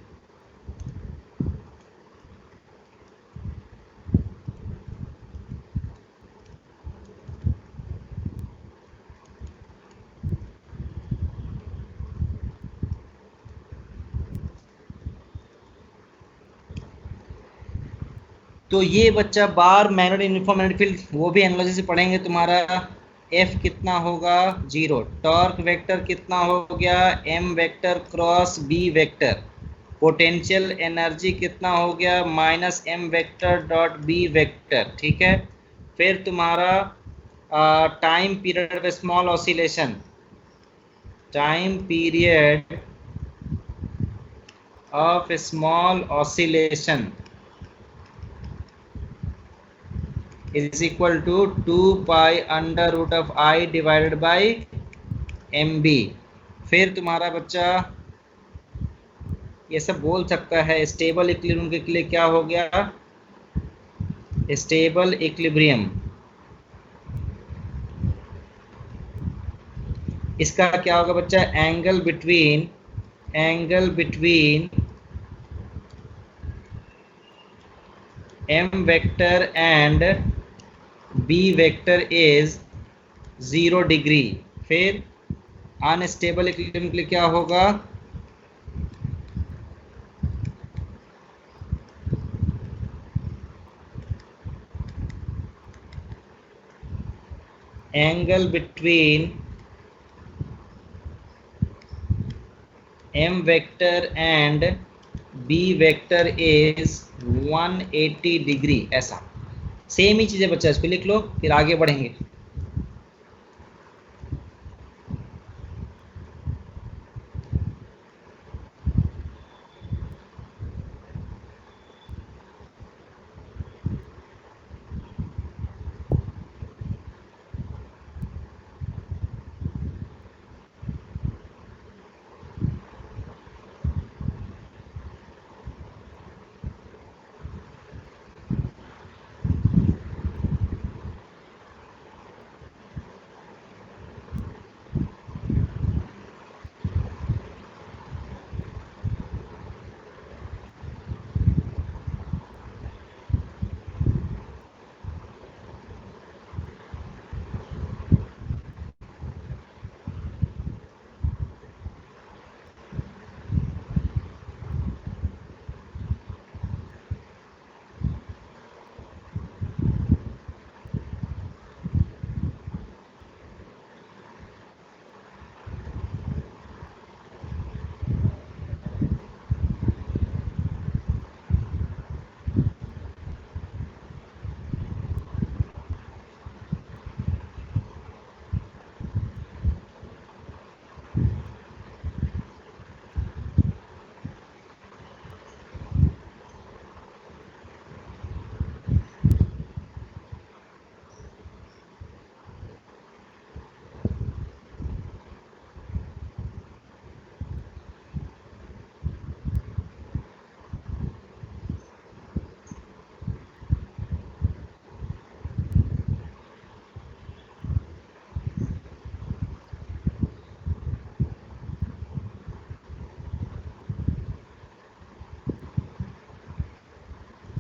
तो ये बच्चा bar magnet uniform magnetic field, वो भी एनालॉजी से पढ़ेंगे। तुम्हारा एफ कितना होगा, 0। टॉर्क वेक्टर कितना हो गया, M vector cross B vector. Potential energy कितना हो गया, minus M vector dot B vector. ठीक है। फिर तुम्हारा time period of small oscillation, time period of small oscillation is equal to 2 pi under root of I divided by mb। फिर तुम्हारा बच्चा ये सब बोल सकता है। स्टेबल इक्विलिब्रियम के लिए क्या हो गया, स्टेबल इक्विलिब्रियम, इसका क्या होगा बच्चा, angle between m vector and b vector is 0 degree. फिर अनस्टेबल इक्विलिब्रियम के लिए क्या होगा, angle between m vector and b vector is 180 degree. ऐसा सेम ही चीजें बच्चा, इस पे लिख लो, फिर आगे बढ़ेंगे।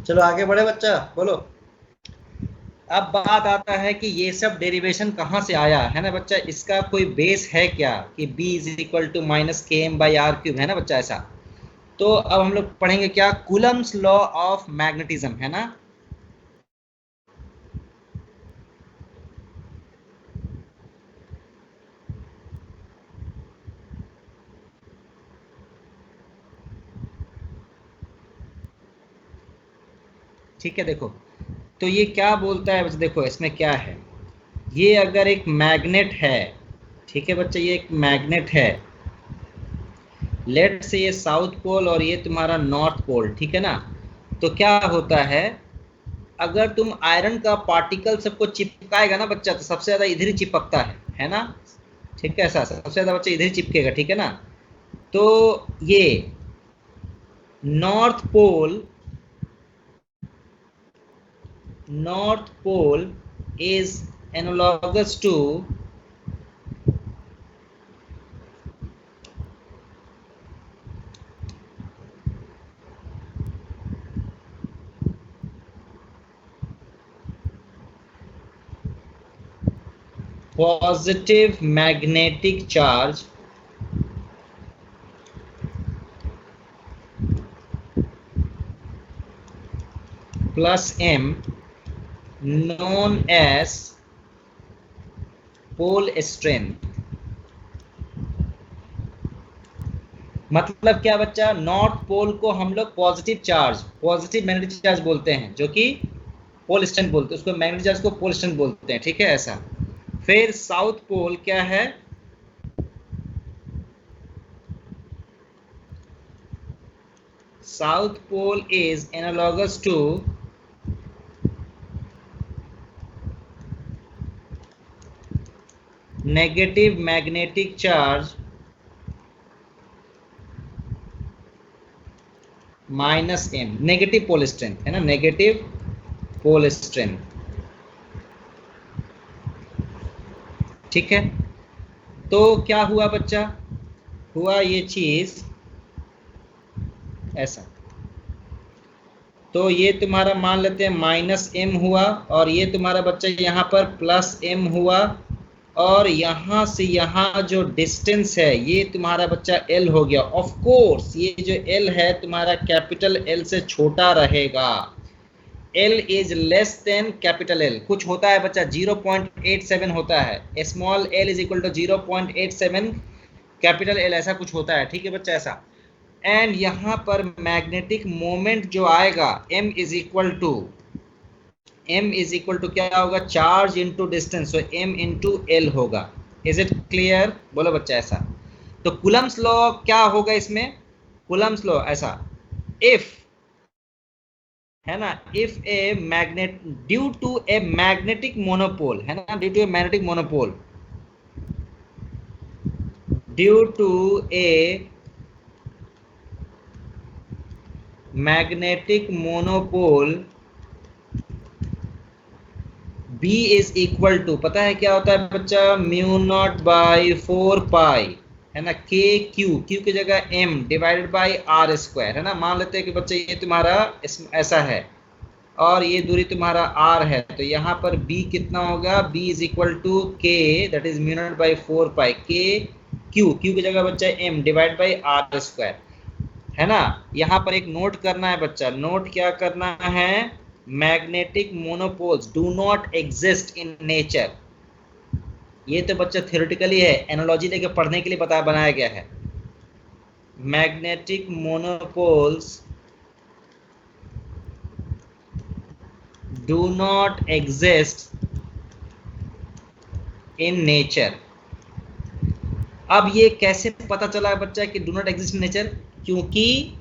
चलो आगे बढ़े बच्चा, बोलो। अब बात आता है कि ये सब डेरिवेशन कहाँ से आया है ना बच्चा, इसका कोई बेस है क्या, कि b is equal to minus K M by R cube, है ना बच्चा ऐसा। तो अब हम लोग पढ़ेंगे क्या, कूलम्स लॉ ऑफ मैग्नेटिज्म, है ना। ठीक है। देखो तो ये क्या बोलता है बच्चा, देखो इसमें क्या है, ये अगर एक मैग्नेट है, ठीक है बच्चा, ये एक मैग्नेट है, लेट से ये साउथ पोल और ये तुम्हारा नॉर्थ पोल, ठीक है ना। तो क्या होता है, अगर तुम आयरन का पार्टिकल सबको चिपकाएगा ना बच्चा, तो सबसे ज्यादा इधर ही चिपकता है ना। ठीक है, ऐसा सबसे ज्यादा बच्चा इधर ही चिपकेगा, ठीक है ना। तो ये north pole is analogous to positive magnetic charge plus m known as pole strength। मतलब क्या बच्चा, नॉर्थ पोल को हम लोग पॉजिटिव मैग्नेटिक चार्ज बोलते हैं, जो कि पोल स्ट्रेंथ बोलते हैं उसको, मैग्नेटिक चार्ज को पोल स्ट्रेंथ बोलते हैं, ठीक है ऐसा। फिर साउथ पोल क्या है, south pole is analogous to negative magnetic charge minus M, negative pole strength है ना, नेगेटिव पोल स्ट्रेंथ, ठीक है। तो क्या हुआ बच्चा, हुआ ये चीज ऐसा, तो ये तुम्हारा मान लेते हैं माइनस एम हुआ, और ये तुम्हारा बच्चा यहाँ पर प्लस एम हुआ, और यहाँ से यहाँ जो डिस्टेंस है ये तुम्हारा बच्चा एल हो गया। ऑफ कोर्स ये जो एल है तुम्हारा कैपिटल एल से छोटा रहेगा, L is less than capital L. कुछ होता है बच्चा 0.87 होता है, small L is equal to 0.87 capital L, ऐसा कुछ होता है, ठीक है बच्चा ऐसा। एंड यहाँ पर मैग्नेटिक मोमेंट जो आएगा m इज इक्वल टू क्या होगा, चार्ज इनटू डिस्टेंस, सो m इनटू एल होगा। इज इट क्लियर, बोलो बच्चा ऐसा। तो कूलम्स लॉ क्या होगा इसमें, कूलम्स लॉ ऐसा, इफ है ना, if a magnet due to a magnetic monopole है ना, due to a magnetic monopole, due to a magnetic monopole B is equal to, पता है क्या होता है बच्चा, म्यू नॉट बाई 4 पाई है ना, के क्यू, क्यू की जगह m divided by R square है ना। मान लेते हैं कि बच्चे ये तुम्हारा ऐसा है और ये दूरी तुम्हारा r है, तो यहाँ पर b कितना होगा, b is equal to K, that is mu naught by 4 pi K Q, Q की जगह बच्चा m divide by R square है ना। यहाँ पर एक नोट करना है बच्चा, नोट क्या करना है, magnetic monopoles do not exist in nature. ये तो बच्चा थ्योरेटिकली है, एनालॉजी लेके पढ़ने के लिए बनाया गया है। Magnetic monopoles do not exist in nature. अब ये कैसे पता चला बच्चा कि do not exist in nature, क्योंकि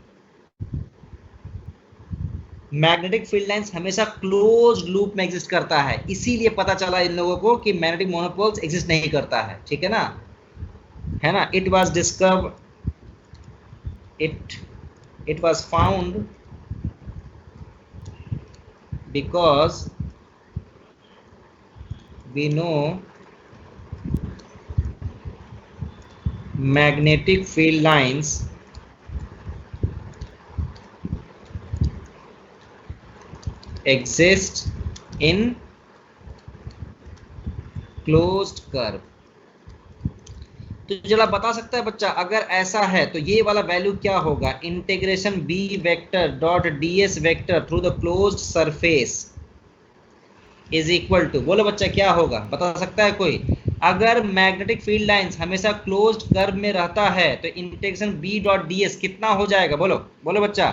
मैग्नेटिक फील्ड लाइंस हमेशा क्लोज्ड लूप में एग्जिस्ट करता है, इसीलिए पता चला इन लोगों को कि मैग्नेटिक मोनोपोल्स एग्जिस्ट नहीं करता है, ठीक है ना, है ना। It was discover, it was found because we know magnetic field lines exist in closed curve। तो जरा बता सकता है बच्चा, अगर ऐसा है तो ये वाला वैल्यू क्या होगा, integration b vector dot ds vector through the closed surface is equal to, बोलो बच्चा क्या होगा, बता सकता है कोई। अगर मैग्नेटिक फील्ड लाइंस हमेशा क्लोज्ड कर्व में रहता है तो इंटीग्रेशन b डॉट ds कितना हो जाएगा, बोलो बोलो बच्चा।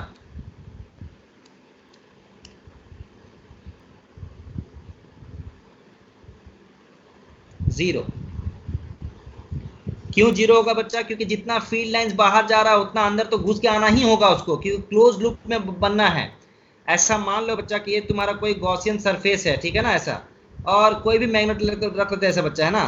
जीरो। क्यों जीरो होगा बच्चा, क्योंकि जितना फील्ड लाइंस बाहर जा रहा है उतना अंदर तो घुस के आना ही होगा उसको, क्योंकि क्लोज लूप में बनना है। ऐसा मान लो बच्चा कि ये तुम्हारा कोई गॉसियन सरफेस है, ठीक है ना ऐसा, और कोई भी मैग्नेट रख लेते ऐसा बच्चा है ना,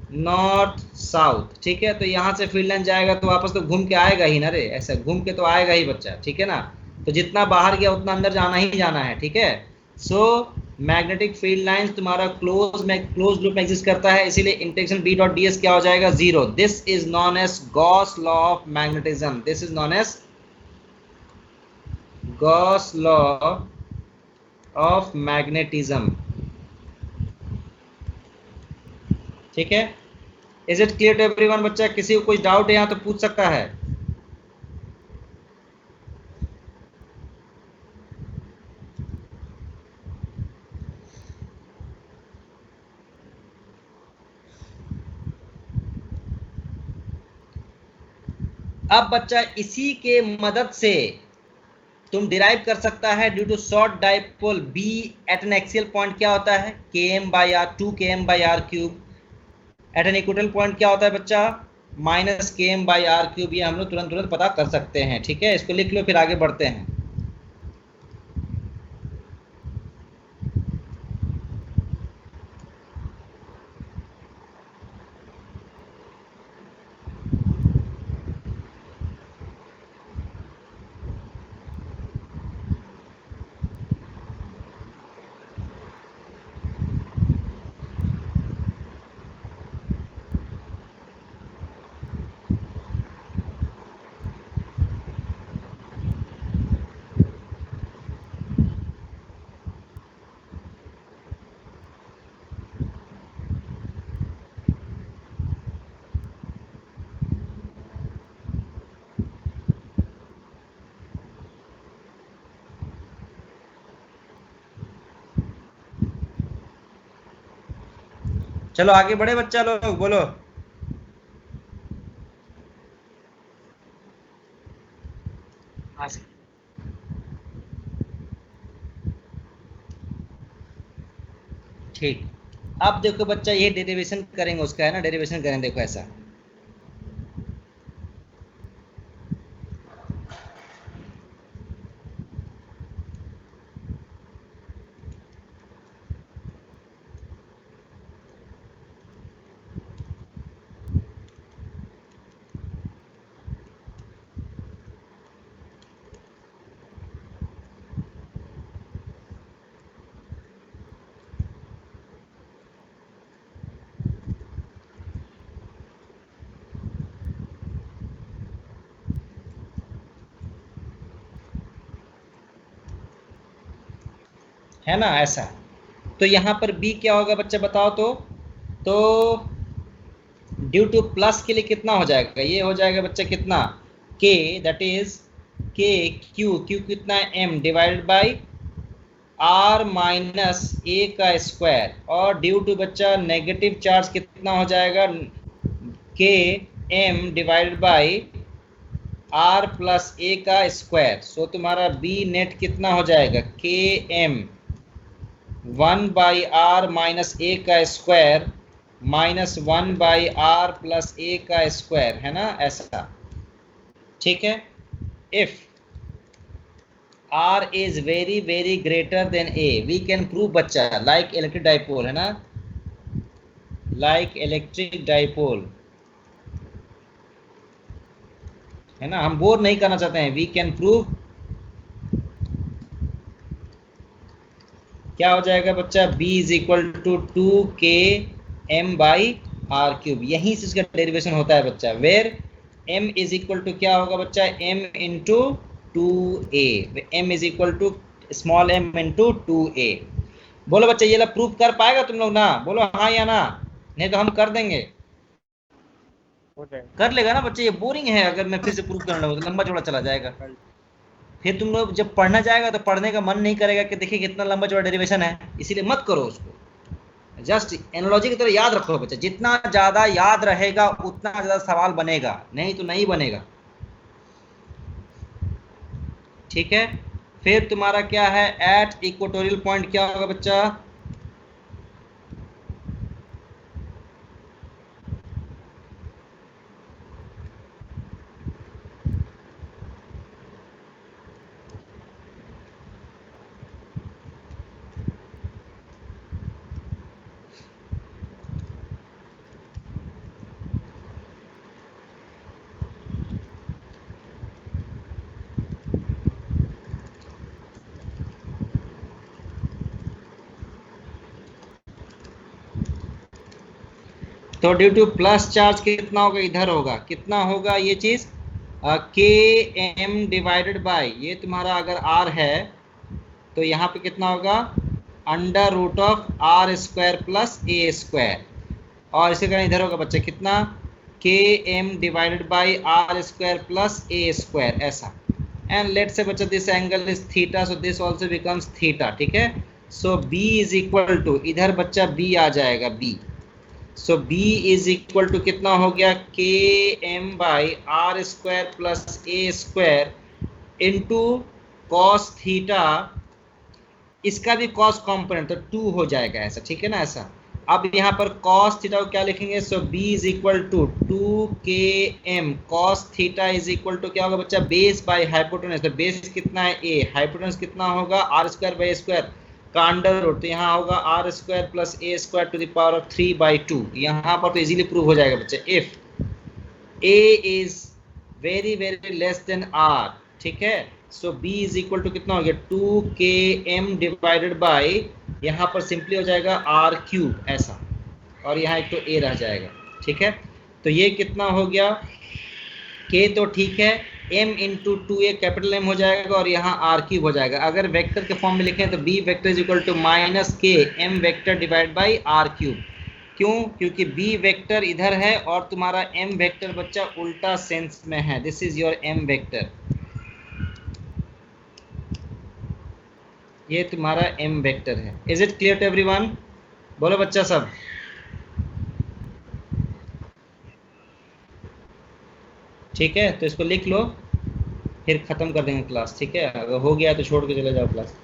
नॉर्थ साउथ, ठीक है। तो यहाँ से फील्ड लाइन जाएगा तो वापस तो घूम के आएगा ही ना रे, ऐसा घूम के तो आएगा ही बच्चा, ठीक है ना। तो जितना बाहर गया उतना अंदर जाना ही जाना है, ठीक है। सो मैग्नेटिक फील्ड लाइंस तुम्हारा क्लोज लूप में एग्जिस्ट करता है, इसीलिए इंटरेक्शन B डॉट ds क्या हो जाएगा, 0। This is known as Gauss law of magnetism, this is known as Gauss law of magnetism, ठीक है। Is it clear to everyone बच्चा? किसी को कोई डाउट है यहाँ तो पूछ सकता है। अब बच्चा इसी के मदद से तुम डिराइव कर सकता है due to short dipole B at an axial point क्या होता है, km/r 2km/r³। Eight N equatorial point क्या होता है बच्चा, -km/r³। ये हम लोग तुरंत पता कर सकते हैं, ठीक है। इसको लिख लो फिर आगे बढ़ते हैं। चलो आगे बढ़े बच्चा लोग, बोलो। हाँ सर। ठीक, अब देखो बच्चा ये डेरिवेशन करेंगे उसका, है ना। डेरिवेशन करेंगे, देखो ऐसा। है ना ऐसा। तो यहाँ पर B क्या होगा बच्चा बताओ तो ड्यू टू प्लस के लिए कितना हो जाएगा, ये हो जाएगा बच्चा कितना, K that is K Q कितना है, M divided by R minus A का स्क्वायर। और ड्यू टू बच्चा नेगेटिव चार्ज कितना हो जाएगा, K M divided by R plus A का स्क्वायर। सो तुम्हारा B नेट कितना हो जाएगा, K M 1/r माइनस ए का स्क्वायर -1/r प्लस ए का स्क्वायर, है ना ऐसा, ठीक है। If r is very greater than a we can prove बच्चा लाइक इलेक्ट्रिक डाइपोल, है ना, लाइक इलेक्ट्रिक डाइपोल, है ना। हम बोर नहीं करना चाहते हैं, वी कैन प्रूव। क्या हो जाएगा बच्चा, B is equal to 2km/r³। यहीं से इसका डेरिवेशन होता है बच्चा, where M is equal to क्या होगा बच्चा, M into 2a। M is equal to small m into 2a। बोलो बच्चा ये प्रूफ कर पाएगा तुम लोग ना, बोलो हाँ या ना, नहीं तो हम कर देंगे। कर लेगा ना बच्चे, ये बोरिंग है, अगर मैं फिर से प्रूफ करना हो तो लंबा चौड़ा चला जाएगा। फिर तुम लोग जब पढ़ना जाएगा तो पढ़ने का मन नहीं करेगा कि देखिए कितना लंबा चौड़ा डेरिवेशन है, इसीलिए मत करो उसको। जस्ट एनालॉजी की तरह याद रखो बच्चा, जितना ज़्यादा याद रहेगा उतना ज़्यादा सवाल बनेगा, नहीं तो नहीं बनेगा, ठीक है। फिर तुम्हारा क्या है, एट इक्वेटोरियल पॉइंट क्या होगा बच्चा, तो ड्यू टू प्लस चार्ज कितना होगा, इधर होगा, कितना होगा ये चीज, के एम डिवाइडेड बाय, ये तुम्हारा अगर आर है तो यहाँ पे कितना होगा, under root of R square plus A square, और इसी तरह इधर होगा बच्चा कितना, K M divided by R square plus A square, ऐसा। एंड लेट से बच्चा this angle is theta, so this also becomes theta, ठीक है। So B is equal to, इधर बच्चा बी आ जाएगा, B, so B is equal to कितना हो गया, K M by R square plus A square into cos theta, इसका भी कॉस कॉम्पोनेंट तो 2 हो जाएगा ऐसा, ठीक है ना, ऐसा। अब यहाँ पर कॉस थीटा को क्या लिखेंगे, so B is equal to 2km cos theta is equal to क्या होगा बच्चा, बेस बाय हाइपोटेनस, तो बेस कितना है a, हाइपोटेनस कितना होगा आर स्क्वायर बाई स्क्वायर का अंडर रूट, तो यहाँ होगा r square plus A square to the power of 3/2। यहाँ पर तो इजीली प्रूव हो जाएगा बच्चा, if a is very very less than r, ठीक है, so b is equal to कितना हो गया, 2km डिवाइडेड बाय, यहाँ पर सिंपली हो जाएगा आर क्यूब ऐसा, और यहाँ एक तो a रह जाएगा, ठीक है। तो ये कितना हो गया, k तो ठीक है, m into 2a capital M हो जाएगा, और यहाँ आर क्यूब हो जाएगा। अगर वेक्टर के फॉर्म में लिखें तो b vector is equal to minus K m vector divide by R cube. क्यों, क्योंकि b वेक्टर इधर है और तुम्हारा m वेक्टर बच्चा उल्टा सेंस में है, this is your m vector, ये तुम्हारा m वेक्टर है। Is it clear to everyone, बोलो बच्चा सब। ठीक है, तो इसको लिख लो, फिर खत्म कर देंगे क्लास, ठीक है। अगर हो गया तो छोड़ के चले जाओ क्लास।